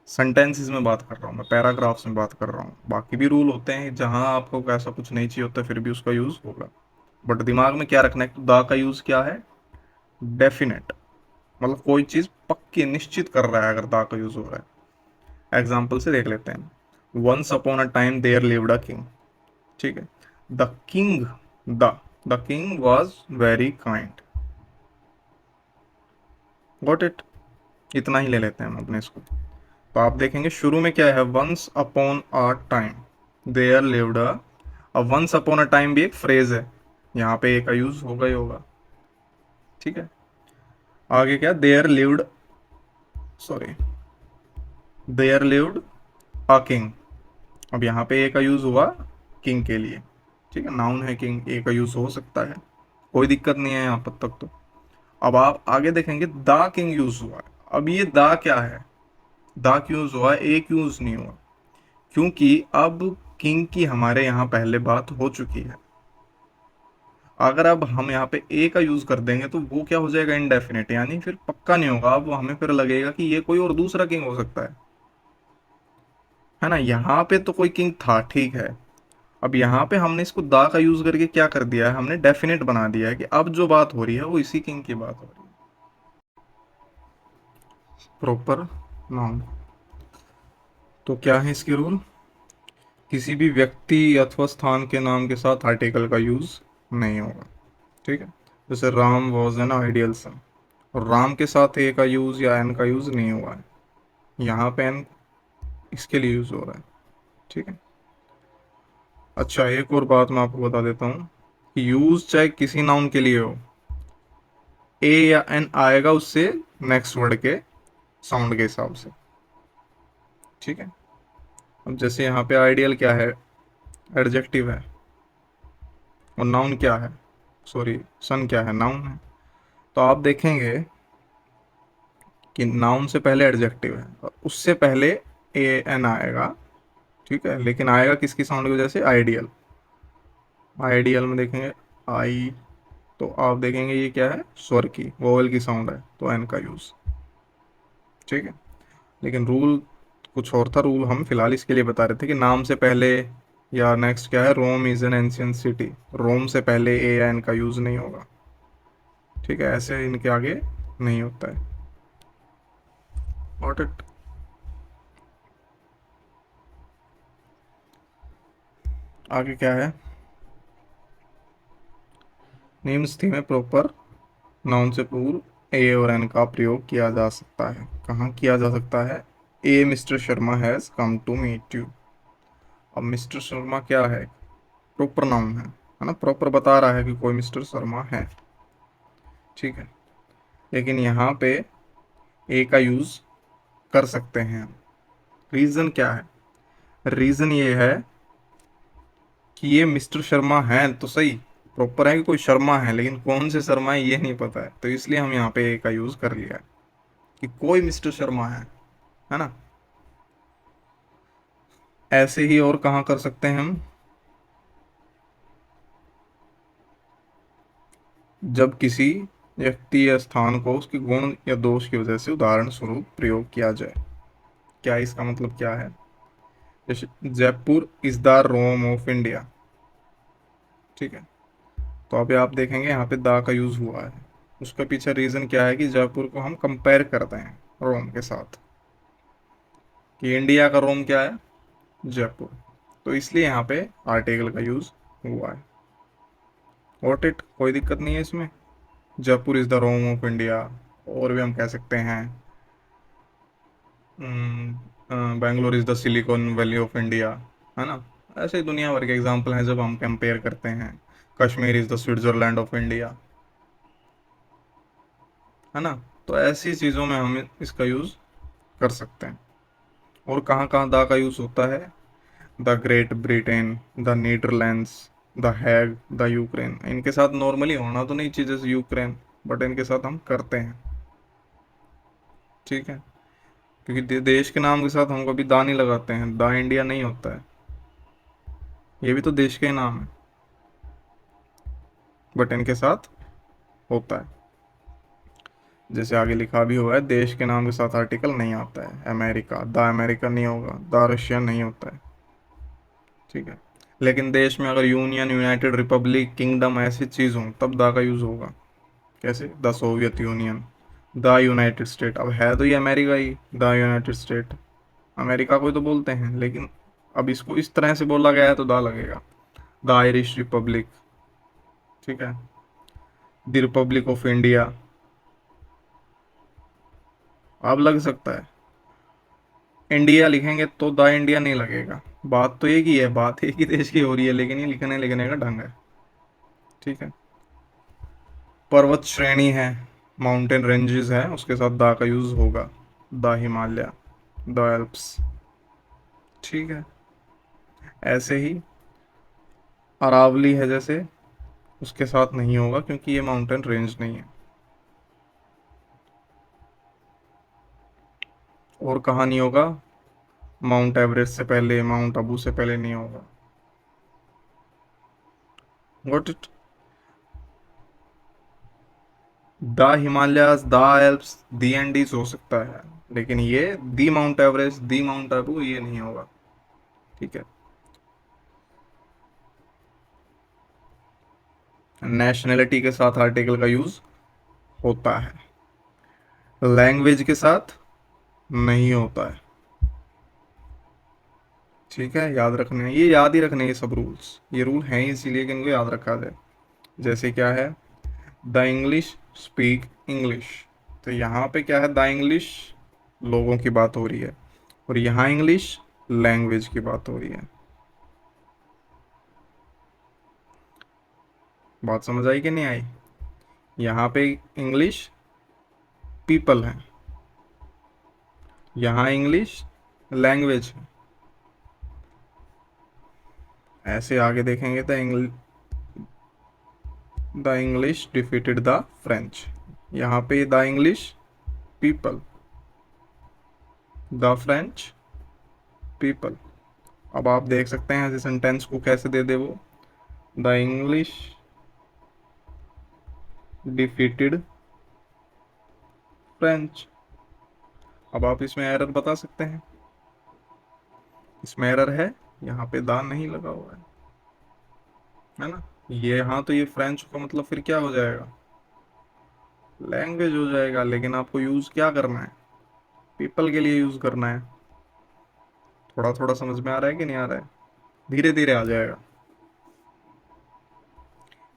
सेंटेंसेस में बात कर रहा हूँ मैं, पैराग्राफ्स में बात कर रहा हूँ। बाकी भी रूल होते हैं जहाँ आपको ऐसा कुछ नहीं चाहिए होता, फिर भी उसका यूज़ होगा। बट दिमाग में क्या रखना है, दा का यूज़ क्या है, डेफिनेट, मतलब कोई चीज़ पक्की निश्चित कर रहा है अगर दा का यूज़ हो रहा है। एग्जाम्पल से देख लेते हैं, once upon a time there lived a king. ठीक है, the king, the the king was very kind. Got it, इतना ही ले लेते हैं हम अपने इसको। तो आप देखेंगे शुरू में क्या है, once upon a time there lived a. अब वंस अपॉन अ टाइम भी एक फ्रेज है, यहाँ पे ए का यूज होगा ही होगा। ठीक है, आगे क्या, there lived, sorry, there lived a king. अब यहाँ पे ए का यूज हुआ किंग के लिए। ठीक है, नाउन है किंग, ए का यूज हो सकता है, कोई दिक्कत नहीं है यहाँ पर तक तो। अब आप आगे देखेंगे दा किंग यूज हुआ है। अब ये दा क्या है, दा क्यों यूज हुआ है, ए क्यों यूज नहीं हुआ, क्योंकि अब किंग की हमारे यहाँ पहले बात हो चुकी है। अगर अब हम यहाँ पे ए का यूज कर देंगे तो वो क्या हो जाएगा, इनडेफिनेट, यानी फिर पक्का नहीं होगा। अब हमें फिर लगेगा कि ये कोई और दूसरा किंग हो सकता है ना। यहाँ पे तो कोई किंग था, ठीक है। अब यहाँ पे हमने इसको दा का यूज करके क्या कर दिया है, हमने डेफिनेट बना दिया है कि अब जो बात हो रही है वो इसी किंग की बात हो रही है। प्रॉपर नाउन, तो क्या है इसके रूल, किसी भी व्यक्ति अथवा स्थान के नाम के साथ आर्टिकल का यूज नहीं होगा। ठीक है, जैसे राम वॉज एन आइडियल सन, और राम के साथ ए का यूज या एन का यूज नहीं हुआ है, यहाँ पे एन इसके लिए यूज हो रहा है। ठीक है, अच्छा एक और बात मैं आपको बता देता हूँ कि यूज चाहे किसी नाउन के लिए हो, ए या एन आएगा उससे नेक्स्ट वर्ड के साउंड के हिसाब से। ठीक है। अब जैसे यहाँ पे आइडियल क्या है, एडजेक्टिव है, और नाउन क्या है, सॉरी सन क्या है, नाउन है। तो आप देखेंगे कि नाउन से पहले एडजेक्टिव है और उससे पहले ए एन आएगा। ठीक है, लेकिन आएगा किसकी साउंड की वजह से, आइडियल। आइडियल में देखेंगे आई, तो आप देखेंगे ये क्या है, स्वर की, वोवेल की साउंड है, तो एन का यूज। ठीक है। लेकिन रूल कुछ और था, रूल हम फिलहाल इसके लिए बता रहे थे कि नाम से पहले, या नेक्स्ट क्या है, रोम इज एन एंशियंट सिटी, रोम से पहले ए या एन का यूज नहीं होगा। ठीक है, ऐसे इनके आगे नहीं होता है। Got it. आगे क्या है, नेम्स थी में प्रॉपर नाउन से पूर्व ए और एन का प्रयोग किया जा सकता है। कहाँ किया जा सकता है, a mister Sharma has come to meet you. अब मिस्टर शर्मा क्या है, प्रॉपर नाउन है ना, प्रॉपर बता रहा है कि कोई मिस्टर शर्मा है। ठीक है, लेकिन यहाँ पे ए का यूज कर सकते हैं। रीजन क्या है, रीजन ये है कि ये मिस्टर शर्मा है तो सही, प्रॉपर है कि कोई शर्मा है, लेकिन कौन से शर्मा है ये नहीं पता है, तो इसलिए हम यहाँ पे ए का यूज कर लिया है कि कोई मिस्टर शर्मा है ना। ऐसे ही और कहाँ कर सकते हैं हम, जब किसी व्यक्ति या स्थान को उसके गुण या दोष की वजह से उदाहरण स्वरूप प्रयोग किया जाए। क्या इसका मतलब क्या है, जैसे Jaipur is the Rome of India. ठीक है, तो अभी आप देखेंगे यहाँ पे दा का यूज हुआ है, उसका पीछे रीजन क्या है कि जयपुर को हम कंपेयर करते हैं रोम के साथ, कि इंडिया का रोम क्या है, जयपुर, तो इसलिए यहाँ पे आर्टिकल का यूज हुआ है। वॉट इट, कोई दिक्कत नहीं है इसमें। Jaipur is the Rome of India, और भी हम कह सकते हैं Bangalore is the Silicon Valley of India, है ना। ऐसे ही दुनिया भर के एग्जाम्पल हैं जब हम कंपेयर करते हैं। Kashmir is the Switzerland of India, है ना। तो ऐसी चीज़ों में हम इसका यूज़ कर सकते हैं। और कहाँ कहाँ द का यूज़ होता है, the Great Britain, the Netherlands, the Hague, the Ukraine. इनके साथ नॉर्मली होना तो नहीं चाहिए जैसे यूक्रेन, बट इनके साथ हम करते हैं। ठीक है, क्योंकि देश के नाम के साथ हम कभी दा नहीं लगाते हैं, द इंडिया नहीं होता है, ये भी तो देश के ही नाम है, बट इनके साथ होता है। जैसे आगे लिखा भी हुआ है, देश के नाम के साथ आर्टिकल नहीं आता है, अमेरिका, द अमेरिका नहीं होगा, द रशिया नहीं होता है। ठीक है, लेकिन देश में अगर यूनियन, यूनाइटेड रिपब्लिक, किंगडम ऐसी चीज़ हो तब दा का यूज़ होगा। कैसे, the Soviet union, the United state. अब है तो ये America he, the United state, America को ही तो बोलते हैं, लेकिन अब इसको इस तरह से बोला गया है तो दा लगेगा। द आयरिश रिपब्लिक, ठीक है, द रिपब्लिक ऑफ इंडिया, अब लग सकता है। इंडिया लिखेंगे तो द इंडिया नहीं लगेगा। बात तो एक ही है, बात एक ही देश की हो रही है, लेकिन ये लिखने लिखने का ढंग है। ठीक है, पर्वत श्रेणी है, माउंटेन रेंजेस है, उसके साथ द का यूज होगा, द हिमालय, द एल्प्स। ठीक है, ऐसे ही अरावली है जैसे, उसके साथ नहीं होगा क्योंकि ये माउंटेन रेंज नहीं है। और कहाँ नहीं होगा, माउंट एवरेस्ट से पहले, माउंट अबू से पहले नहीं होगा। Got it. The Himalayas, the Alps, the Andes हो सकता है, लेकिन ये दी माउंट एवरेस्ट, दी माउंट अबू ये नहीं होगा। ठीक है, नेशनैलिटी के साथ आर्टिकल का यूज होता है, लैंग्वेज के साथ नहीं होता है। ठीक है, याद रखने हैं, ये याद ही रखने हैं, ये सब रूल्स, ये रूल हैं ही इसीलिए कि इनको याद रखा जाए। जैसे क्या है, द इंग्लिश स्पीक इंग्लिश, तो यहाँ पे क्या है, द इंग्लिश लोगों की बात हो रही है, और यहाँ इंग्लिश लैंग्वेज की बात हो रही है। बात समझ आई कि नहीं आई, यहाँ पे इंग्लिश पीपल है, यहाँ इंग्लिश लैंग्वेज। ऐसे आगे देखेंगे the English defeated the French. यहाँ पे the English people, the French people. अब आप देख सकते हैं ऐसे सेंटेंस को कैसे दे दे वो, द इंग्लिश डिफीटेड फ्रेंच। अब आप इसमें एरर बता सकते हैं, इसमें एरर है, यहाँ पे द नहीं लगा हुआ है ना। ये यहाँ तो ये फ्रेंच का मतलब फिर क्या हो जाएगा, लैंग्वेज हो जाएगा, लेकिन आपको यूज क्या करना है, पीपल के लिए यूज करना है। थोड़ा थोड़ा समझ में आ रहा है कि नहीं आ रहा है, धीरे धीरे आ जाएगा।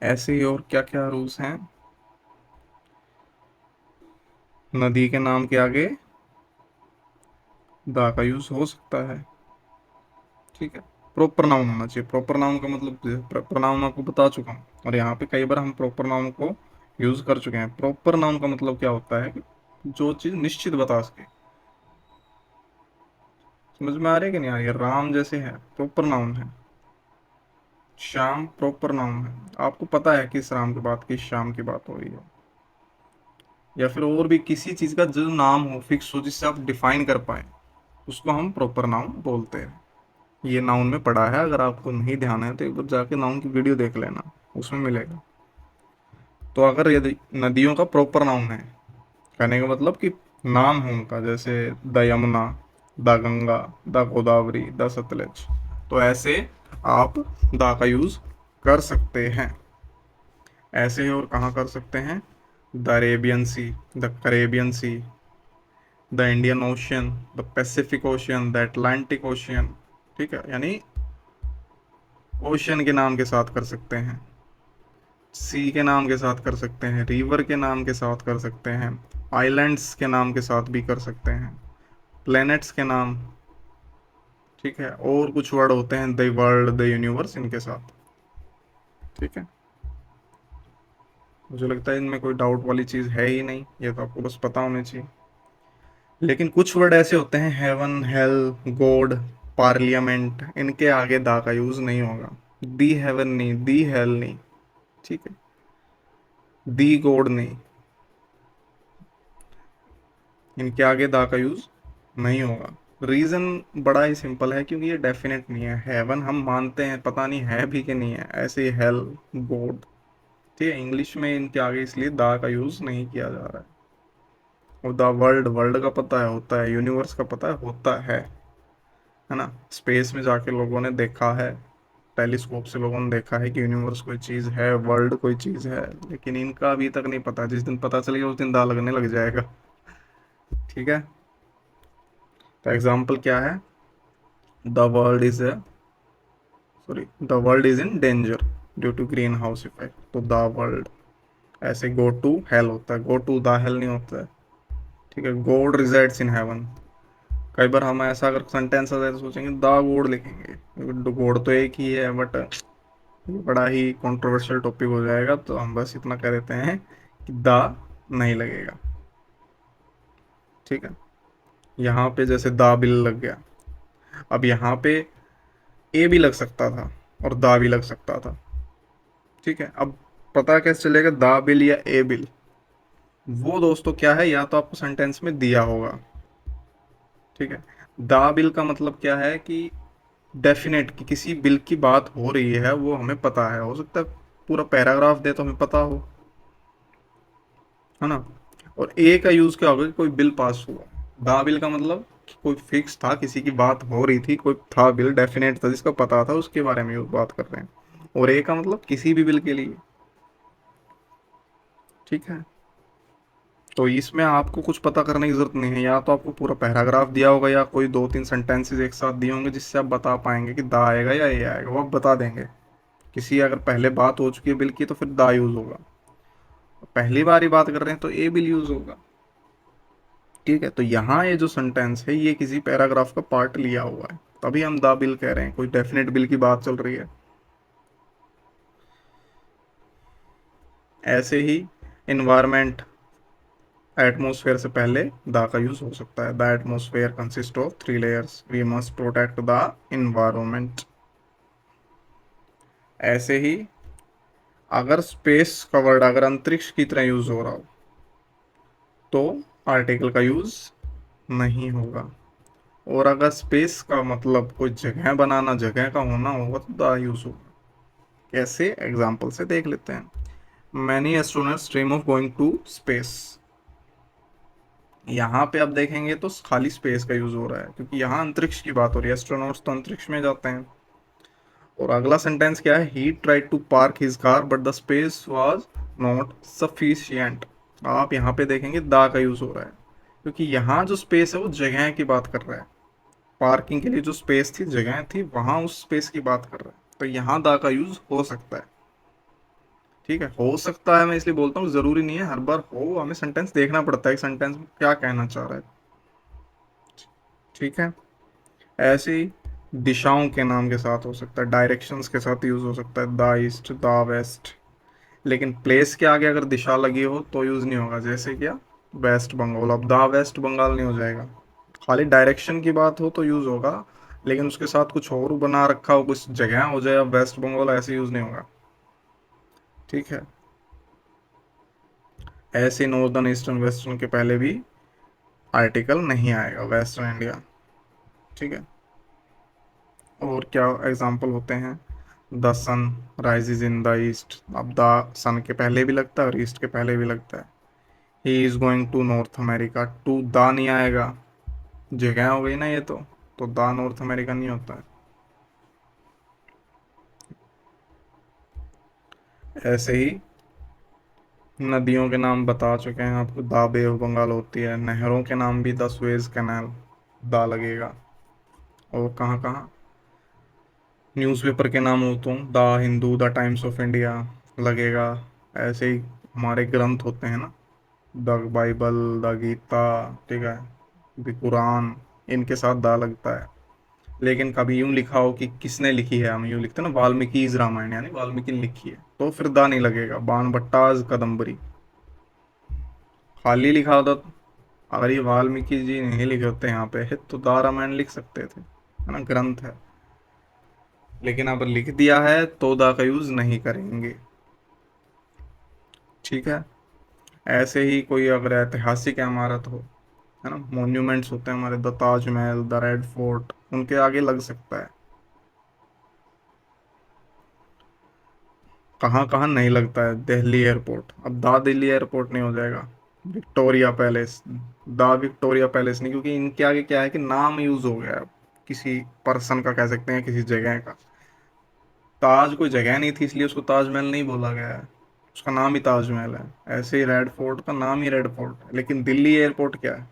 ऐसे ही और क्या क्या रूल्स हैं, नदी के नाम के आगे दा का यूज हो सकता है, ठीक है। प्रॉपर नाउन होना चाहिए, प्रॉपर नाउन का मतलब प्रॉपर नाउन आपको बता चुका हूँ, और यहाँ पे कई बार हम प्रॉपर नाउन को यूज कर चुके हैं। प्रॉपर नाउन का मतलब क्या होता है कि जो चीज निश्चित बता सके। समझ में आ रही है कि नहीं आ रही है, राम जैसे है प्रॉपर नाउन है, श्याम प्रॉपर नाउन है, आपको पता है किस राम की बात, किस श्याम की बात हो रही है। या फिर और भी किसी चीज का जो नाम हो, फिक्स हो, जिससे आप डिफाइन कर पाए, उसको हम प्रॉपर नाउन बोलते हैं। ये नाउन में पढ़ा है, अगर आपको नहीं ध्यान है तो एक बार जाके नाउन की वीडियो देख लेना, उसमें मिलेगा। तो अगर यदि नदियों का प्रॉपर नाउन है, कहने का मतलब कि नाम है उनका, जैसे the Yamuna, the Ganga, the Godavari, the Sutlej, तो ऐसे आप द का यूज कर सकते हैं। ऐसे ही और कहाँ कर सकते हैं, the Arabian Sea, the Caribbean Sea, the Indian Ocean, the Pacific Ocean, the Atlantic Ocean, ठीक है। यानी ओशियन के नाम के साथ कर सकते हैं, सी के नाम के साथ कर सकते हैं, रिवर के नाम के साथ कर सकते हैं, आइलैंड्स के नाम के साथ भी कर सकते हैं, प्लैनेट्स के नाम, ठीक है। और कुछ वर्ड होते हैं, द वर्ल्ड, द यूनिवर्स, इनके साथ, ठीक है। मुझे लगता है इनमें कोई डाउट वाली चीज़ है ही नहीं, ये तो आपको बस पता होनी चाहिए। लेकिन कुछ वर्ड ऐसे होते हैं, हेवन, हेल, गॉड, पार्लियामेंट, इनके आगे दा का यूज नहीं होगा। दी हेवन नहीं, दी हेल नहीं, ठीक है, दी गॉड नहीं, इनके आगे दा का यूज नहीं होगा। रीजन बड़ा ही सिंपल है, क्योंकि ये डेफिनेट नहीं है। हेवन हम मानते हैं, पता नहीं है भी कि नहीं है, ऐसे ही हेल, गॉड, ठीक है। इंग्लिश में इनके आगे इसलिए दा का यूज नहीं किया जा रहा है। और द वर्ल्ड, वर्ल्ड का पता है होता है, यूनिवर्स का पता है होता है ना। स्पेस में जाके लोगों ने देखा है, टेलीस्कोप से लोगों ने देखा है कि यूनिवर्स कोई चीज़ है, वर्ल्ड कोई चीज़ है, लेकिन इनका अभी तक नहीं पता। जिस दिन पता चलेगा उस दिन दा लगने लग जाएगा, ठीक है। तो एग्जाम्पल क्या है, the world is a sorry the world is in danger due to greenhouse effect, तो द वर्ल्ड। ऐसे गो टू हेल होता है, गो टू द हेल नहीं होता है, ठीक है। गॉड रिजाइड्स इन हेवन, कई बार हम ऐसा अगर सेंटेंस आ जाए तो सोचेंगे द गॉड लिखेंगे, गॉड तो एक ही है, बट ये बड़ा ही कंट्रोवर्शियल टॉपिक हो जाएगा, तो हम बस इतना कह देते हैं कि द नहीं लगेगा, ठीक है। यहाँ पे जैसे दा बिल लग गया, अब यहाँ पे ए भी लग सकता था और दा भी लग सकता था, ठीक है। अब पता कैसे चलेगा दा बिल या ए बिल, वो दोस्तों क्या है, या तो आपको सेंटेंस में दिया होगा, ठीक है। दा बिल का मतलब क्या है कि डेफिनेट कि किसी बिल की बात हो रही है, वो हमें पता है, हो सकता है पूरा पैराग्राफ दे तो हमें पता हो, है ना। और ए का यूज क्या होगा कि कोई बिल पास हुआ, दा बिल का मतलब कि कोई फिक्स था, किसी की बात हो रही थी, कोई था बिल डेफिनेट था जिसका पता था, उसके बारे में बात कर रहे हैं। और ए का मतलब किसी भी बिल के लिए, ठीक है। तो इसमें आपको कुछ पता करने की जरूरत नहीं है, या तो आपको पूरा पैराग्राफ दिया होगा या कोई दो तीन सेंटेंसेस एक साथ दिए होंगे जिससे आप बता पाएंगे कि दा आएगा या ए आएगा, वो आप बता देंगे। किसी अगर पहले बात हो चुकी है बिल की तो फिर दा यूज होगा, पहली बार ही बात कर रहे हैं तो ए बिल यूज होगा, ठीक है। तो यहाँ ये जो सेंटेंस है ये किसी पैराग्राफ का पार्ट लिया हुआ है, तभी हम दा बिल कह रहे हैं, कोई डेफिनेट बिल की बात चल रही है। ऐसे ही इन्वायरमेंट, एटमॉस्फेयर से पहले द का यूज हो सकता है। The atmosphere consist of 3 layers, we must protect the environment. ऐसे ही अगर स्पेस का वर्ड अगर अंतरिक्ष की तरह यूज हो रहा हो तो आर्टिकल का यूज नहीं होगा। और अगर स्पेस का मतलब कोई जगह बनाना, जगह का होना होगा तो द यूज होगा। कैसे, एग्जाम्पल से देख लेते हैं। Many astronauts dream of going to space. यहाँ पे आप देखेंगे तो खाली स्पेस का यूज हो रहा है, क्योंकि यहाँ अंतरिक्ष की बात हो रही है, एस्ट्रोनॉट्स तो अंतरिक्ष में जाते हैं। और अगला सेंटेंस क्या है, he tried to park his car but the space was not sufficient. आप यहाँ पे देखेंगे द का यूज हो रहा है, क्योंकि यहाँ जो स्पेस है वो जगह की बात कर रहा है। पार्किंग के लिए जो स्पेस थी, जगह थी, वहां उस स्पेस की बात कर रहा है, तो यहाँ द का यूज हो सकता है। ठीक है, हो सकता है, मैं इसलिए बोलता हूँ जरूरी नहीं है हर बार हो, हमें सेंटेंस देखना पड़ता है सेंटेंस में क्या कहना चाह रहा है। ठीक है। ऐसे ही दिशाओं के नाम के साथ हो सकता है, डायरेक्शंस के साथ यूज हो सकता है, द ईस्ट, द वेस्ट। लेकिन प्लेस के आगे अगर दिशा लगी हो तो यूज नहीं होगा। जैसे क्या, वेस्ट बंगाल, अब द वेस्ट बंगाल नहीं हो जाएगा। खाली डायरेक्शन की बात हो तो यूज होगा, लेकिन उसके साथ कुछ और बना रखा हो, कुछ जगह हो जाए, अब वेस्ट बंगाल ऐसे यूज नहीं होगा। ठीक है। ऐसे नॉर्दर्न, ईस्टर्न, वेस्टर्न के पहले भी आर्टिकल नहीं आएगा, वेस्टर्न इंडिया। ठीक है। और क्या एग्जाम्पल होते हैं, the sun rises in the east. अब द सन के पहले भी लगता है और ईस्ट के पहले भी लगता है। He is going to North America, to the नहीं आएगा, जगह हो गई ना ये तो द नॉर्थ अमेरिका नहीं होता है। ऐसे ही नदियों के नाम बता चुके हैं आपको, द बे ऑफ बंगाल होती है। नहरों के नाम भी द सुएज कैनाल, द लगेगा। और कहाँ कहाँ, न्यूज़पेपर के नाम हो तो the Hindu, the times of India लगेगा। ऐसे ही हमारे ग्रंथ होते हैं ना, द बाइबल, द गीता, ठीक है, द कुरान, इनके साथ दा लगता है। लेकिन कभी यूं लिखा हो कि किसने लिखी है, हम यूं लिखते हैं ना, वाल्मीकि रामायण, यानी वाल्मीकि ने लिखी है, तो फिर दा नहीं लगेगा। बाण भट्टाज कदम्बरी, खाली लिखा होता तो, अगर ये वाल्मीकि जी नहीं लिखे होते यहाँ पे तो दा रामायण लिख सकते थे, है ना, ग्रंथ है। लेकिन अब लिख दिया है तो दा का यूज नहीं करेंगे। ठीक है। ऐसे ही कोई अगर ऐतिहासिक इमारत हो, है ना, मॉन्यूमेंट्स होते हैं हमारे, the Taj Mahal, the red fort, उनके आगे लग सकता है। कहाँ कहाँ नहीं लगता है, दिल्ली एयरपोर्ट, अब द दिल्ली एयरपोर्ट नहीं हो जाएगा। Victoria palace, the Victoria palace नहीं, क्योंकि इनके आगे क्या है कि नाम यूज हो गया है, किसी पर्सन का कह सकते हैं, किसी जगह का। ताज कोई जगह नहीं थी इसलिए उसको ताजमहल नहीं बोला गया है, उसका नाम ही ताजमहल है। ऐसे ही रेड फोर्ट का नाम ही रेड फोर्ट है, लेकिन दिल्ली एयरपोर्ट क्या है,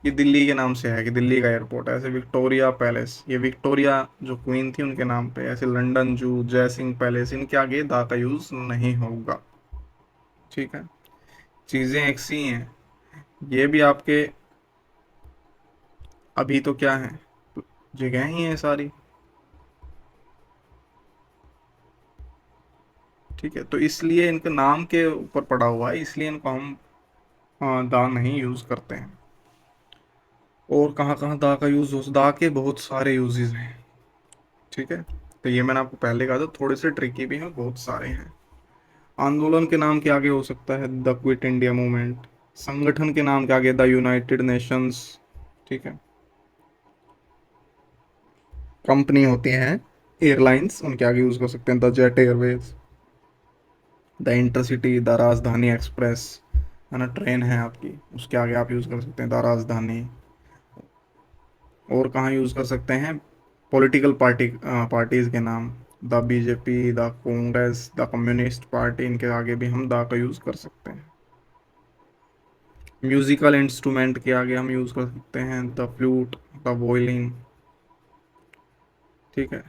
ये दिल्ली के नाम से है कि दिल्ली का एयरपोर्ट है। ऐसे विक्टोरिया पैलेस, ये विक्टोरिया जो क्वीन थी उनके नाम पे। ऐसे लंदन जू, जय सिंह पैलेस, इनके आगे दा का यूज नहीं होगा। ठीक है। चीजें एक सी हैं, ये भी आपके अभी तो क्या है, जगह ही है सारी। ठीक है, तो इसलिए इनके नाम के ऊपर पड़ा हुआ है, इसलिए इनको हम दा नहीं यूज करते हैं। और कहाँ कहाँ दा का यूज हो, दा के बहुत सारे यूजेस हैं। ठीक है, तो ये मैंने आपको पहले कहा था, थोड़े से ट्रिकी भी हैं, बहुत सारे हैं। आंदोलन के नाम के आगे हो सकता है द क्विट इंडिया मूवमेंट। संगठन के नाम के आगे द यूनाइटेड नेशंस। ठीक है। कंपनी होती हैं एयरलाइंस, उनके आगे यूज कर सकते हैं the jet Airways, the intercity, the राजधानी एक्सप्रेस, है ना, ट्रेन है आपकी, उसके आगे आप यूज कर सकते हैं द राजधानी। और कहाँ यूज कर सकते हैं, पॉलिटिकल पार्टीज के नाम, the BJP, the Congress, the communist party, इनके आगे भी हम द का यूज कर सकते हैं। म्यूजिकल इंस्ट्रूमेंट के आगे हम यूज कर सकते हैं द फ्लूट, द वोलिन। ठीक है।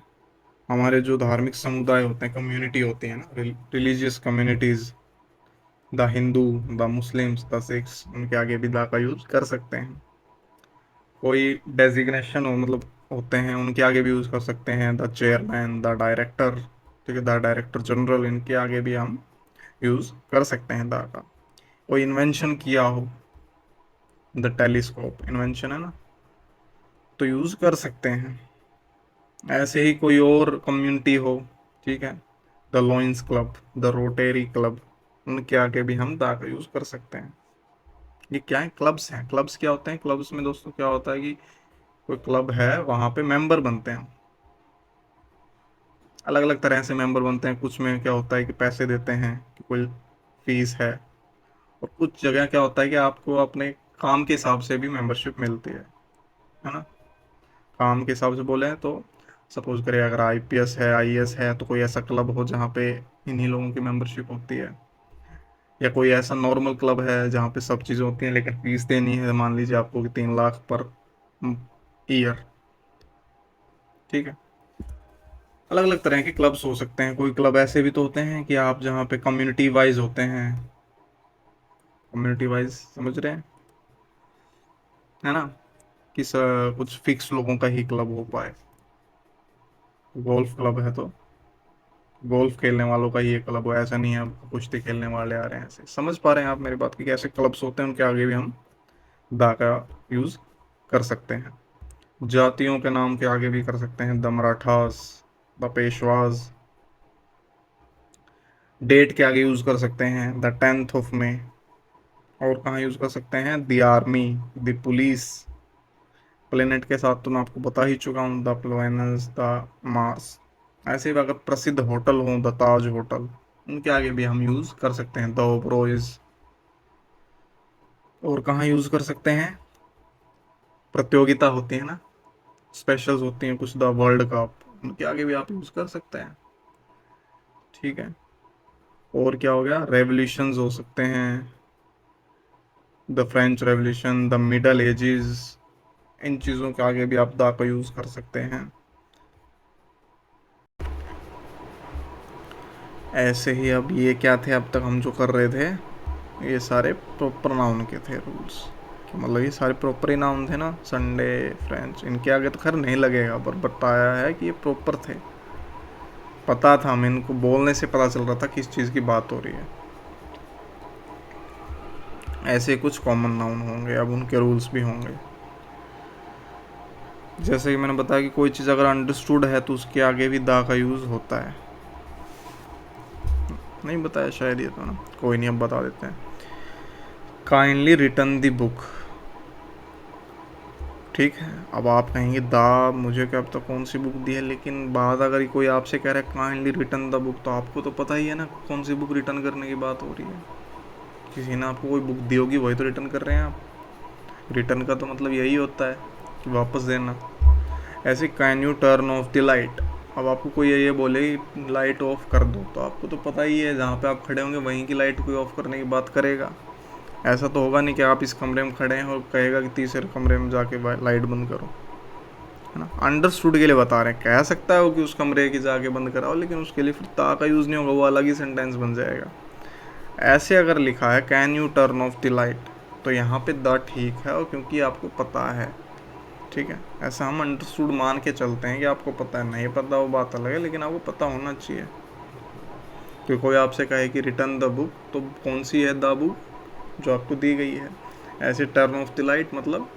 हमारे जो धार्मिक समुदाय होते हैं, कम्युनिटी होती है ना, religious communities, the Hindu, the Muslims, the Sikhs, उनके आगे भी द का यूज कर सकते हैं। कोई डेजिग्नेशन हो, मतलब होते हैं, उनके आगे भी यूज कर सकते हैं द चेयरमैन, द डायरेक्टर, ठीक है, द डायरेक्टर जनरल, इनके आगे भी हम यूज कर सकते हैं द का। कोई इन्वेंशन किया हो, द टेलीस्कोप इन्वेंशन है ना, तो यूज कर सकते हैं। ऐसे ही कोई और कम्युनिटी हो, ठीक है, the lions club, the rotary club, उनके आगे भी हम दा का यूज कर सकते हैं। ये क्या है, क्लब्स हैं। क्लब्स क्या होते हैं, क्लब्स में दोस्तों क्या होता है कि कोई क्लब है, वहां पे मेंबर बनते हैं, अलग अलग तरह से मेंबर बनते हैं। कुछ में क्या होता है कि पैसे देते हैं, कि कोई फीस है, और कुछ जगह क्या होता है कि आपको अपने काम के हिसाब से भी मेंबरशिप मिलती है ना। काम के हिसाब से बोले तो सपोज करिए अगर आईपीएस है, आईएएस है, तो कोई ऐसा क्लब हो जहाँ पे इन्हीं लोगों की मेंबरशिप होती है। या कोई ऐसा नॉर्मल क्लब है जहाँ पे सब चीज़ें होती हैं लेकिन फीस देनी है, मान लीजिए आपको कि 3 लाख पर ईयर, ठीक है। अलग अलग तरह के क्लब्स हो सकते हैं। कोई क्लब ऐसे भी तो होते हैं कि आप जहाँ पे कम्युनिटी वाइज होते हैं, कम्युनिटी वाइज समझ रहे हैं, है ना, कि कुछ फिक्स लोगों का ही क्लब हो पाए। गोल्फ क्लब है तो गोल्फ खेलने वालों का ही एक क्लब हो, ऐसा नहीं है कुश्ती खेलने वाले आ रहे हैं। ऐसे समझ पा रहे हैं आप मेरी बात की, कैसे क्लब्स होते हैं, उनके आगे भी हम दा का यूज कर सकते हैं। जातियों के नाम के आगे भी कर सकते हैं, the Marathas, the Peshwas. Date के आगे यूज कर सकते हैं, द 10th of May। और कहाँ यूज कर सकते हैं, the army, the police. Planet के साथ तो मैं आपको बता ही चुका हूँ, द प्लेनेट्स, द मार्स। ऐसे भी अगर प्रसिद्ध होटल हो, द ताज होटल, उनके आगे भी हम यूज कर सकते हैं, द ओबरॉयज। और कहाँ यूज कर सकते हैं, प्रतियोगिता होती है ना, स्पेशल्स होती हैं कुछ, द वर्ल्ड कप, उनके आगे भी आप यूज कर सकते हैं, ठीक है। और क्या हो गया, रेवोल्यूशंस हो सकते हैं, the French revolution, the middle ages. इन चीज़ों के आगे भी आप द का यूज कर सकते हैं। ऐसे ही अब ये क्या थे अब तक हम जो कर रहे थे, ये सारे प्रॉपर नाउन के थे रूल्स, कि मतलब ये सारे प्रॉपर ही नाउन थे ना, संडे, फ्रेंच, इनके आगे तो खैर नहीं लगेगा, पर बताया है कि ये प्रॉपर थे। पता था, हमें इनको बोलने से पता चल रहा था किस चीज़ की बात हो रही है। ऐसे कुछ कॉमन नाउन होंगे, अब उनके रूल्स भी होंगे। जैसे कि मैंने बताया कि कोई चीज़ अगर अंडरस्टूड है तो उसके आगे भी दा का यूज़ होता है। नहीं बताया शायद ये तो ना, कोई नहीं अब बता देते हैं। काइंडली रिटर्न द बुक, ठीक है। अब आप कहेंगे दा मुझे क्या अब तक कौन सी बुक दी है, लेकिन बात अगर कोई आपसे कह रहा है काइंडली रिटर्न द बुक, तो आपको तो पता ही है ना कौन सी बुक रिटर्न करने की बात हो रही है। किसी ने आपको कोई बुक दी होगी, वही तो रिटर्न कर रहे हैं आप। रिटर्न का तो मतलब यही होता है कि वापस देना। ऐसे can U turn off the light, अब आपको कोई ये बोले लाइट ऑफ कर दो, तो आपको तो पता ही है जहाँ पे आप खड़े होंगे वहीं की लाइट कोई ऑफ करने की बात करेगा। ऐसा तो होगा नहीं कि आप इस कमरे में खड़े हैं और कहेगा कि तीसरे कमरे में जाके लाइट बंद करो, है ना। अंडरस्टूड के लिए बता रहे हैं, कह सकता है वो कि उस कमरे की जाके बंद कराओ, लेकिन उसके लिए फिर ता का यूज़ नहीं होगा, वो अलग ही सेंटेंस बन जाएगा। ऐसे अगर लिखा है can U turn off the light, तो यहाँ पे द ठीक है, और क्योंकि आपको पता है, ठीक है। ऐसा हम अंडरस्टूड मान के चलते हैं कि आपको पता है, नहीं पता वो बात अलग है, लेकिन आपको पता होना चाहिए। कि कोई आपसे कहे कि रिटर्न द बुक, तो कौन सी है द बुक, जो आपको दी गई है। ऐसे टर्न ऑफ द लाइट मतलब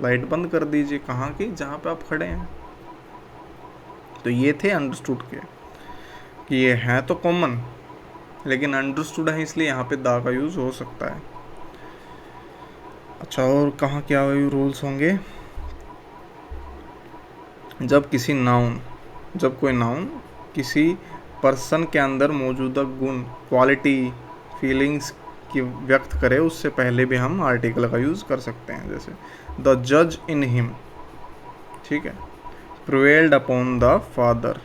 लाइट बंद कर दीजिए, कहाँ की, जहाँ पे आप खड़े हैं। तो ये थे अंडरस्टूड के, कि ये हैं तो कॉमन, लेकिन अंडरस्टूड है इसलिए यहाँ पे दा का यूज़ हो सकता है। अच्छा, और कहाँ क्या रूल्स होंगे, जब कोई नाउन किसी पर्सन के अंदर मौजूदा गुण, क्वालिटी, फीलिंग्स की व्यक्त करे, उससे पहले भी हम आर्टिकल का यूज़ कर सकते हैं। जैसे द जज इन हिम, ठीक है, prevailed upon the father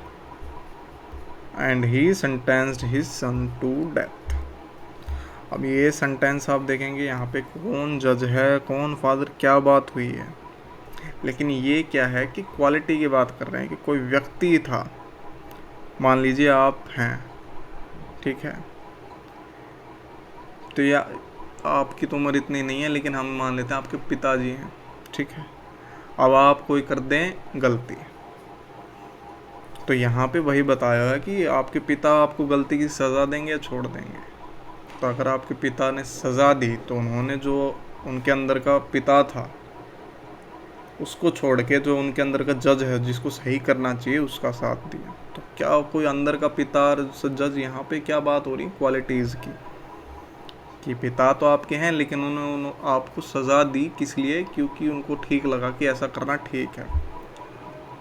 and he sentenced his son to death. अब ये सेंटेंस आप देखेंगे यहाँ पे कौन जज है, कौन फादर, क्या बात हुई है, लेकिन ये क्या है कि क्वालिटी की बात कर रहे हैं, कि कोई व्यक्ति था। मान लीजिए आप हैं, ठीक है, तो या आपकी तो उम्र इतनी नहीं है, लेकिन हम मान लेते हैं आपके पिताजी हैं, ठीक है। अब आप कोई कर दें गलती, तो यहाँ पे वही बताया है कि आपके पिता आपको गलती की सज़ा देंगे या छोड़ देंगे। तो अगर आपके पिता ने सज़ा दी, तो उन्होंने जो उनके अंदर का पिता था, उसको छोड़ के जो उनके अंदर का जज है जिसको सही करना चाहिए उसका साथ दिया। तो क्या कोई अंदर का पिता और जज, यहाँ पे क्या बात हो रही क्वालिटीज़ की, कि पिता तो आपके हैं लेकिन उन्होंने आपको सज़ा दी किस लिए, क्योंकि उनको ठीक लगा कि ऐसा करना ठीक है।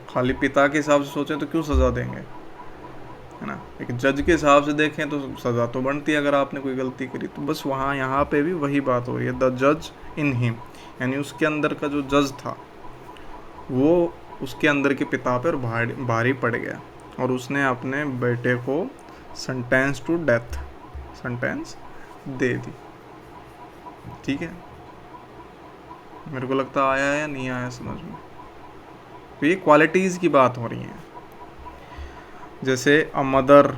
खाली पिता के हिसाब से सोचें तो क्यों सज़ा देंगे, है ना। एक जज के हिसाब से देखें तो सज़ा तो बनती है अगर आपने कोई गलती करी। तो बस वहाँ यहाँ पे भी वही बात हो रही है, द जज इन हिम, यानी उसके अंदर का जो जज था वो उसके अंदर के पिता पर भारी पड़ गया और उसने अपने बेटे को सेंटेंस टू डेथ सेंटेंस दे दी। ठीक है, मेरे को लगता आया या नहीं आया समझ में। तो ये क्वालिटीज़ की बात हो रही है। जैसे a mother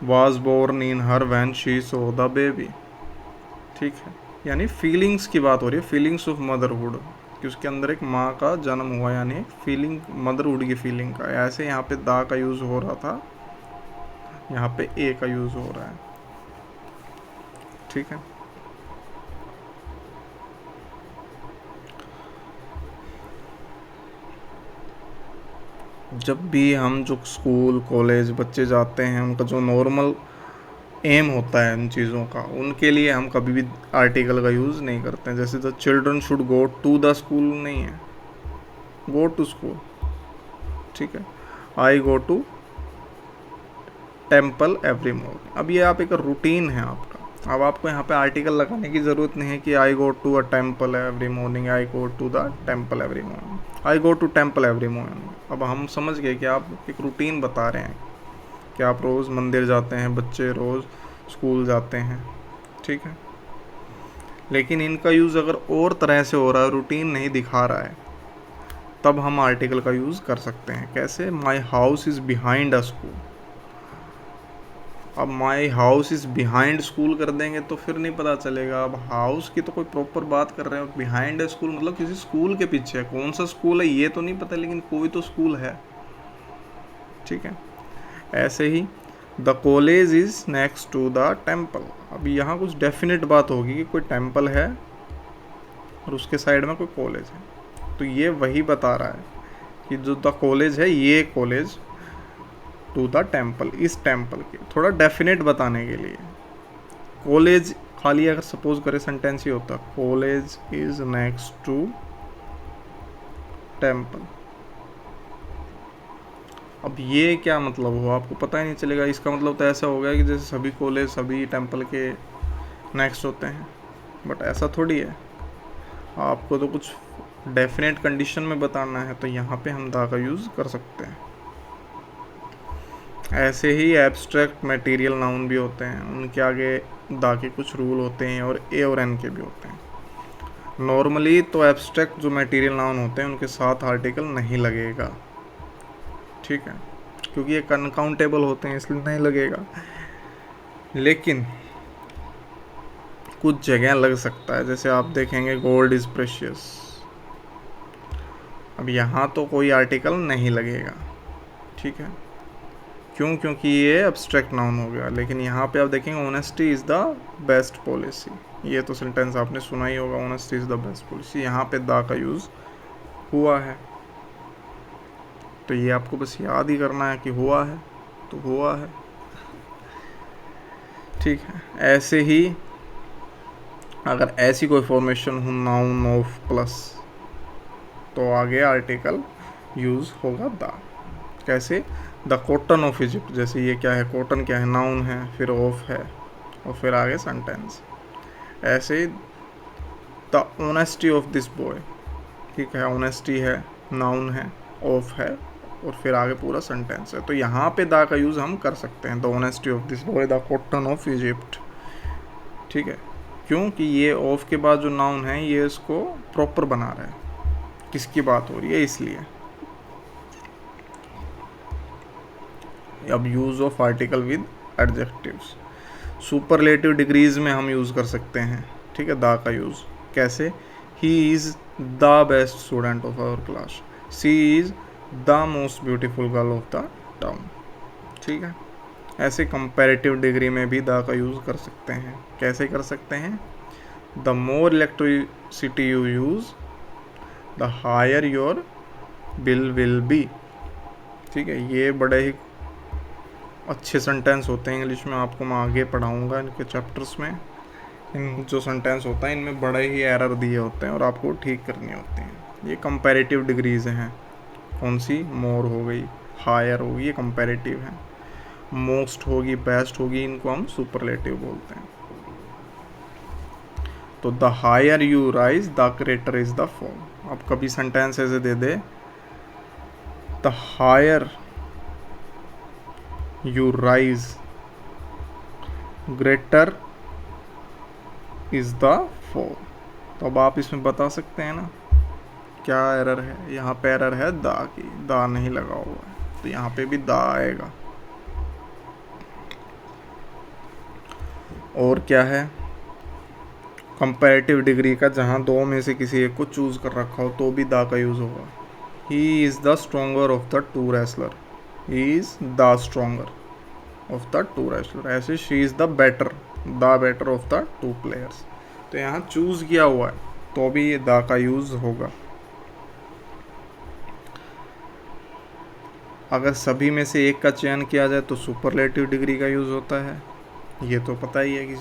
was born in her when she saw the baby, ठीक है, यानी फीलिंग्स की बात हो रही है, फीलिंग्स ऑफ मदरहुड, कि उसके अंदर एक माँ का जन्म हुआ, यानी एक फीलिंग, मदरहुड की फीलिंग का। ऐसे यहाँ पे दा का यूज़ हो रहा था, यहाँ पे ए का यूज़ हो रहा है। ठीक है, जब भी हम जो स्कूल कॉलेज बच्चे जाते हैं उनका जो नॉर्मल एम होता है इन चीज़ों का, उनके लिए हम कभी भी आर्टिकल का यूज़ नहीं करते हैं। जैसे the children should go to the school नहीं है, गो टू स्कूल। ठीक है, I go to temple every morning. अब ये आप एक रूटीन है आपका, अब आपको यहाँ पे आर्टिकल लगाने की ज़रूरत नहीं है कि I go to a temple every morning, I go to the temple every morning, I go to temple every morning. अब हम समझ गए कि आप एक रूटीन बता रहे हैं कि आप रोज़ मंदिर जाते हैं, बच्चे रोज़ स्कूल जाते हैं। ठीक है, लेकिन इनका यूज़ अगर और तरह से हो रहा है, रूटीन नहीं दिखा रहा है, तब हम आर्टिकल का यूज़ कर सकते हैं। कैसे, my house is behind a school. अब my house is behind school कर देंगे तो फिर नहीं पता चलेगा। अब हाउस की तो कोई प्रॉपर बात कर रहे हो, बिहाइंड अ स्कूल मतलब किसी स्कूल के पीछे है। कौन सा स्कूल है ये तो नहीं पता, लेकिन कोई तो स्कूल है। ठीक है, ऐसे ही the college is next to the temple. अब यहाँ कुछ डेफिनेट बात होगी कि कोई टेम्पल है और उसके साइड में कोई कॉलेज है। तो ये वही बता रहा है कि जो द कॉलेज है, ये कॉलेज टू द टेम्पल, इस टेम्पल के, थोड़ा डेफिनेट बताने के लिए। कॉलेज खाली अगर सपोज करें सेंटेंस ही होता, college is next to temple. अब ये क्या मतलब हुआ आपको पता ही नहीं चलेगा। इसका मतलब तो ऐसा हो गया कि जैसे सभी कॉलेज सभी टेम्पल के नेक्स्ट होते हैं, बट ऐसा थोड़ी है। आपको तो कुछ डेफिनेट कंडीशन में बताना है, तो यहाँ पे हम दा का यूज़ कर सकते हैं। ऐसे ही एब्स्ट्रैक्ट मटेरियल नाउन भी होते हैं, उनके आगे दा के कुछ रूल होते हैं और ए और एन के भी होते हैं। नॉर्मली तो एब्स्ट्रैक्ट जो मटेरियल नाउन होते हैं उनके साथ आर्टिकल नहीं लगेगा। ठीक है, क्योंकि ये अनकाउंटेबल होते हैं इसलिए नहीं लगेगा, लेकिन कुछ जगह लग सकता है। जैसे आप देखेंगे गोल्ड इज़ प्रेशियस, अब यहाँ तो कोई आर्टिकल नहीं लगेगा। ठीक है, क्यों, क्योंकि ये एब्स्ट्रैक्ट नाउन हो गया। लेकिन यहाँ पे आप देखेंगे honesty is the best policy, ये तो सेंटेंस आपने सुना ही होगा, honesty is the best policy. यहाँ पे द का यूज़ हुआ है, तो ये आपको बस याद ही करना है कि हुआ है तो हुआ है। ठीक है, ऐसे ही अगर ऐसी कोई फॉर्मेशन हो नाउन ऑफ प्लस, तो आगे आर्टिकल यूज़ होगा द। कैसे, द कॉटन ऑफ इजिप्ट, जैसे ये क्या है, कॉटन क्या है, नाउन है, फिर ऑफ है और फिर आगे सेंटेंस। ऐसे ही the honesty of this boy, ठीक है, ऑनेस्टी है, नाउन है, ऑफ है और फिर आगे पूरा सेंटेंस है। तो यहाँ पे द का यूज़ हम कर सकते हैं, the honesty of this boy, the cotton of Egypt. ठीक है, क्योंकि ये ऑफ के बाद जो नाउन है ये इसको प्रॉपर बना रहा है, किसकी बात हो रही है, इसलिए। अब use of article with adjectives, superlative degrees में हम यूज़ कर सकते हैं। ठीक है, द का यूज़ कैसे, he is the best student of our class, she is the most beautiful girl of the town. ठीक है, ऐसे कंपैरेटिव डिग्री में भी द का यूज़ कर सकते हैं। कैसे कर सकते हैं, the more electricity you use the higher your bill will be. ठीक है, ये बड़े ही अच्छे सेंटेंस होते हैं इंग्लिश में, आपको मैं आगे पढ़ाऊँगा इनके चैप्टर्स में। इन जो सेंटेंस होता है इनमें बड़े ही एरर दिए होते हैं और आपको ठीक करनी होती हैं। ये कंपैरेटिव डिग्रीज हैं। कौन सी? मोर हो गई, हायर होगी, ये कंपैरेटिव हैं। मोस्ट होगी, बेस्ट होगी, इनको हम सुपरलेटिव बोलते हैं। तो the higher you rise the greater is the fall. अब कभी सेंटेंस ऐसे दे दे, the higher you rise greater is the fall. तो अब आप इसमें बता सकते हैं ना क्या एरर है। यहाँ पे एरर है दा की, दा नहीं लगा हुआ है, तो यहाँ पे भी दा आएगा। और क्या है? कंपैरेटिव डिग्री का जहाँ दो में से किसी एक को चूज कर रखा हो तो भी दा का यूज होगा। He is the stronger of the two wrestler, he is the stronger of the two wrestler. ऐसे she is the better of the two players. तो यहाँ चूज किया हुआ है तो भी ये दा का यूज होगा। अगर सभी में से एक का चयन किया जाए तो सुपरलेटिव डिग्री का यूज होता है। ये तो पता ही है कि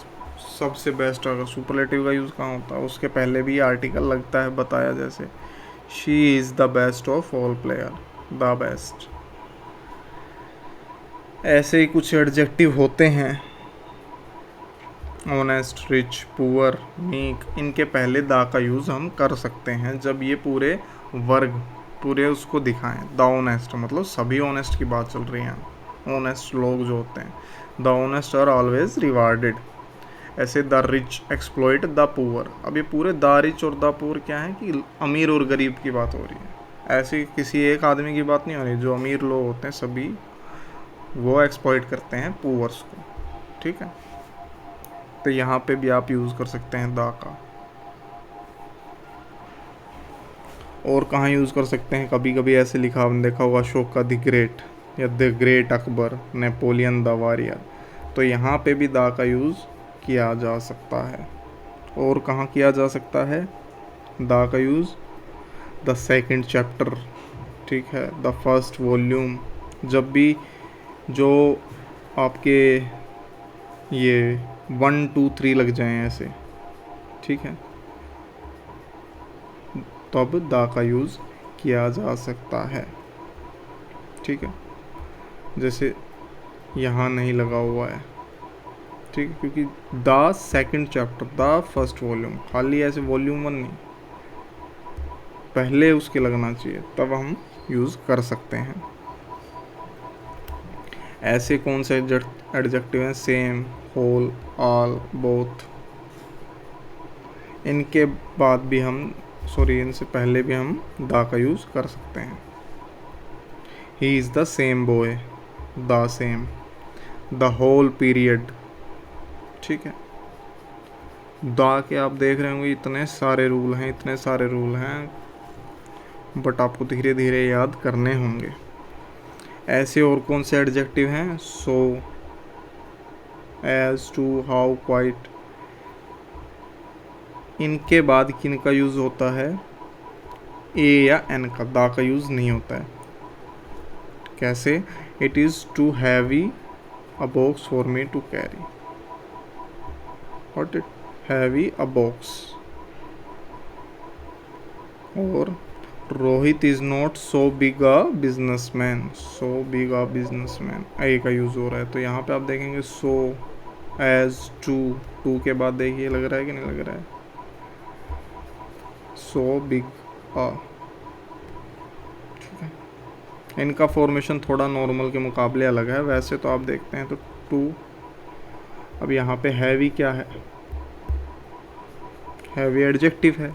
सबसे बेस्ट अगर सुपरलेटिव का यूज़ कहाँ होता है, उसके पहले भी आर्टिकल लगता है बताया, जैसे she is the best of all player, the best. ऐसे ही कुछ एडजेक्टिव होते हैं, ऑनेस्ट, रिच, पुअर, मीक, इनके पहले द का यूज़ हम कर सकते हैं जब ये पूरे वर्ग पूरे उसको दिखाएं। द ऑनेस्ट मतलब सभी ऑनेस्ट की बात चल रही है, ऑनेस्ट लोग जो होते हैं। The honest are always rewarded. ऐसे the rich exploit the poor. अब ये पूरे द रिच और द पुअर क्या है कि अमीर और गरीब की बात हो रही है। ऐसी किसी एक आदमी की बात नहीं हो रही। जो अमीर लोग होते हैं सभी वो एक्सप्लॉइट करते हैं पुअर्स को। ठीक है, तो यहाँ पे भी आप यूज़ कर सकते हैं द का। और कहाँ यूज़ कर सकते हैं? कभी कभी ऐसे लिखा आपने देखा होगा, अशोक का द ग्रेट या the great Akbar, Napoleon the warrior. तो यहाँ पे भी द का यूज़ किया जा सकता है। और कहाँ किया जा सकता है द का यूज़? द सेकंड चैप्टर, ठीक है, द फर्स्ट वॉल्यूम। जब भी जो आपके ये 1 2 3 लग जाएं ऐसे, ठीक है, तो अब द का यूज़ किया जा सकता है। ठीक है, जैसे यहाँ नहीं लगा हुआ है, ठीक है, क्योंकि the second chapter, the first volume, खाली ऐसे वॉल्यूम 1 नहीं, पहले उसके लगना चाहिए, तब हम यूज़ कर सकते हैं। ऐसे कौन से एडजेक्टिव हैं? Same, whole, all, both. इनके बाद भी हम इनसे पहले भी हम द का यूज़ कर सकते हैं। He is the same boy, the same, the whole period. ठीक है, द के आप देख रहे होंगे इतने सारे रूल हैं, बट आपको धीरे धीरे याद करने होंगे। ऐसे और कौन से एडजेक्टिव हैं? सो, एज, टू, हाउ, क्वाइट। इनके बाद किन का यूज़ होता है? ए या एन का, दा का यूज़ नहीं होता है। कैसे? It is too heavy a box for me to carry. What it heavy a box. और Rohit is not so big a businessman, ए का यूज़ हो रहा है। तो यहाँ पे आप देखेंगे सो, एज, टू के बाद देखिए लग रहा है कि नहीं लग रहा है? सो बिग अ। ठीक है, इनका फॉर्मेशन थोड़ा नॉर्मल के मुकाबले अलग है। वैसे तो आप देखते हैं तो टू। अब यहाँ पे हैवी क्या है? हैवी एडजेक्टिव है,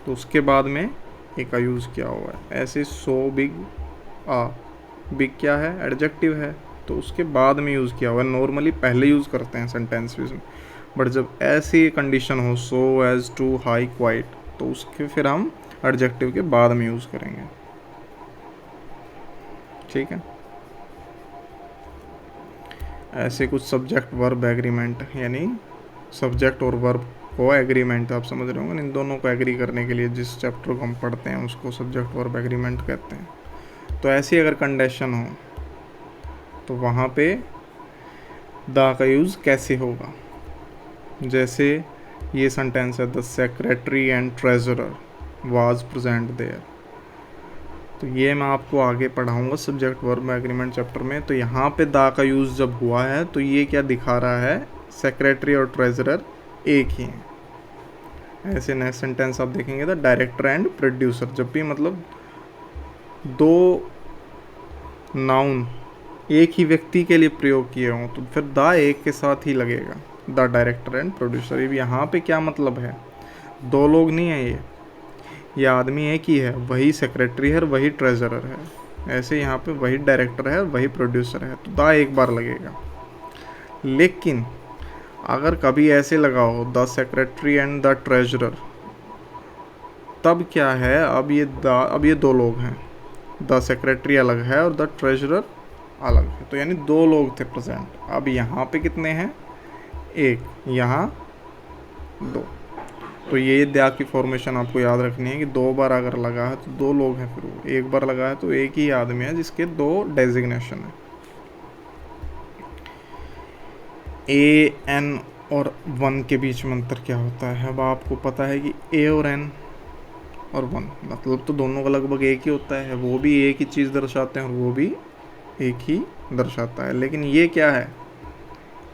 तो उसके बाद में ए का यूज़ किया हुआ है। ऐसे सो बिग आ, बिग क्या है? एडजेक्टिव है, तो उसके बाद में यूज़ किया हुआ है। नॉर्मली पहले यूज़ करते हैं सेंटेंसेस में, बट जब ऐसी कंडीशन हो, सो, एज, टू, हाई, क्वाइट, तो उसके फिर हम एडजेक्टिव के बाद में यूज़ करेंगे। ठीक है, ऐसे कुछ सब्जेक्ट वर्ब एग्रीमेंट, यानी सब्जेक्ट और वर्ब को एग्रीमेंट, आप समझ रहे होंगे इन दोनों को एग्री करने के लिए जिस चैप्टर को हम पढ़ते हैं उसको सब्जेक्ट वर्ब एग्रीमेंट कहते हैं। तो ऐसी अगर कंडीशन हो तो वहाँ पे द का यूज़ कैसे होगा। जैसे ये सेंटेंस है, the secretary and treasurer was present there. तो ये मैं आपको आगे पढ़ाऊंगा सब्जेक्ट वर्ब एग्रीमेंट चैप्टर में। तो यहाँ पे द का यूज़ जब हुआ है तो ये क्या दिखा रहा है, सेक्रेटरी और ट्रेजरर एक ही हैं। ऐसे नेक्स्ट सेंटेंस आप देखेंगे द डायरेक्टर एंड प्रोड्यूसर, जब भी मतलब दो नाउन एक ही व्यक्ति के लिए प्रयोग किए हों तो फिर द एक के साथ ही लगेगा, द डायरेक्टर एंड प्रोड्यूसर। यहाँ पे क्या मतलब है, दो लोग नहीं है, ये आदमी एक ही है, वही सेक्रेटरी है वही ट्रेजरर है। ऐसे यहाँ पे वही डायरेक्टर है वही प्रोड्यूसर है, तो द एक बार लगेगा। लेकिन अगर कभी ऐसे लगा हो the secretary and the treasurer, तब क्या है, अब ये दो लोग हैं, द सेक्रेटरी अलग है और द ट्रेजरर अलग है, तो यानी दो लोग थे प्रेजेंट। अब यहाँ पे कितने हैं, एक, यहाँ दो। तो ये द की फॉर्मेशन आपको याद रखनी है कि दो बार अगर लगा है तो दो लोग हैं, फिर वो एक बार लगा है तो एक ही आदमी है जिसके दो डेजिग्नेशन है। ए एन और वन के बीच में अंतर क्या होता है, अब आपको पता है कि ए और एन और वन मतलब तो दोनों का लगभग एक ही होता है, वो भी एक ही चीज़ दर्शाते हैं और वो भी एक ही दर्शाता है। लेकिन ये क्या है,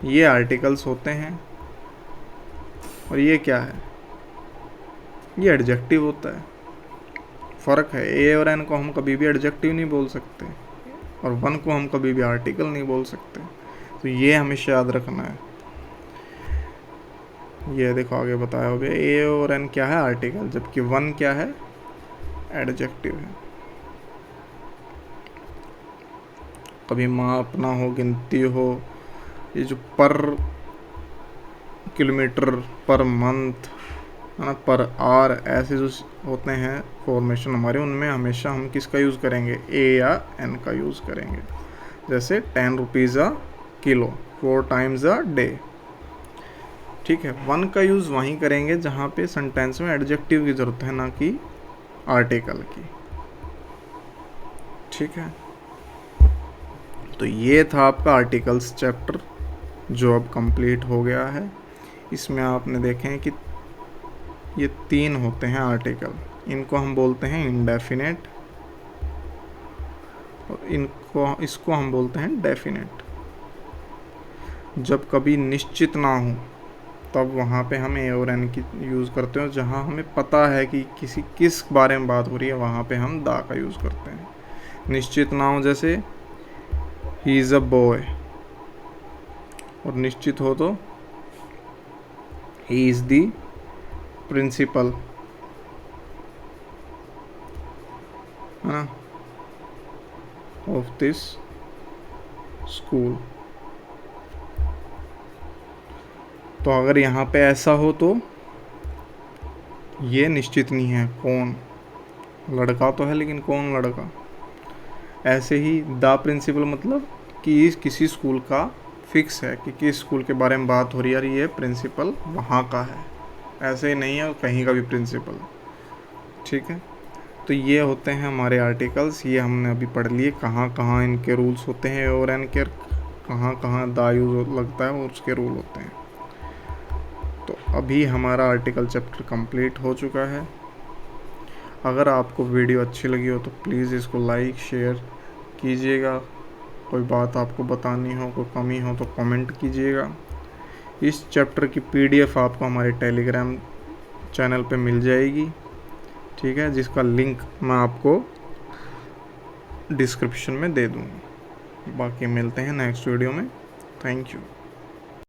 ये आर्टिकल्स होते हैं और ये क्या है, ये एडजेक्टिव होता है। फ़र्क है, ए और एन को हम कभी भी एडजेक्टिव नहीं बोल सकते और वन को हम कभी भी आर्टिकल नहीं बोल सकते। तो ये हमेशा याद रखना है। ये देखो आगे बताया हो गया, ए और एन क्या है, आर्टिकल, जबकि वन क्या है, एडजेक्टिव है। कभी मापना हो, गिनती हो, ये जो पर किलोमीटर, पर मंथ है ना, पर आवर, ऐसे जो होते हैं फॉर्मेशन हमारे, उनमें हमेशा हम किसका यूज़ करेंगे, ए या एन का यूज़ करेंगे। जैसे 10 rupees a kilo, 4 times a day. ठीक है, वन का यूज़ वहीं करेंगे जहाँ पे सेंटेंस में एडजेक्टिव की ज़रूरत है, ना कि आर्टिकल की। ठीक है, तो ये था आपका आर्टिकल्स चैप्टर जो अब कंप्लीट हो गया है। इसमें आपने देखें कि ये 3 होते हैं आर्टिकल, इनको हम बोलते हैं इंडेफिनेट और इसको हम बोलते हैं डेफिनेट। जब कभी निश्चित ना हो तब वहाँ पे हम ए और एन की यूज़ करते हैं, जहाँ हमें पता है कि किस बारे में बात हो रही है वहाँ पे हम दा का यूज़ करते हैं। निश्चित ना हो जैसे ही इज़ अ बॉय, और निश्चित हो तो ही इज़ दी प्रिंसिपल, है ना, ऑफ दिस स्कूल। तो अगर यहाँ पे ऐसा हो तो ये निश्चित नहीं है कौन, लड़का तो है लेकिन कौन लड़का। ऐसे ही द प्रिंसिपल मतलब कि किसी स्कूल का फिक्स है कि किस स्कूल के बारे में बात हो रही है और ये प्रिंसिपल वहाँ का है, ऐसे ही नहीं है कहीं का भी प्रिंसिपल। ठीक है, तो ये होते हैं हमारे आर्टिकल्स, ये हमने अभी पढ़ लिए कहाँ कहाँ इनके रूल्स होते हैं और इनके कहाँ कहाँ द यूज़ लगता है और उसके रूल होते हैं। तो अभी हमारा आर्टिकल चैप्टर कंप्लीट हो चुका है। अगर आपको वीडियो अच्छी लगी हो तो प्लीज़ इसको लाइक शेयर कीजिएगा। कोई बात आपको बतानी हो, कोई कमी हो तो कमेंट कीजिएगा। इस चैप्टर की PDF आपको हमारे टेलीग्राम चैनल पे मिल जाएगी। ठीक है, जिसका लिंक मैं आपको डिस्क्रिप्शन में दे दूँगा। बाकी मिलते हैं नेक्स्ट वीडियो में। Thank you.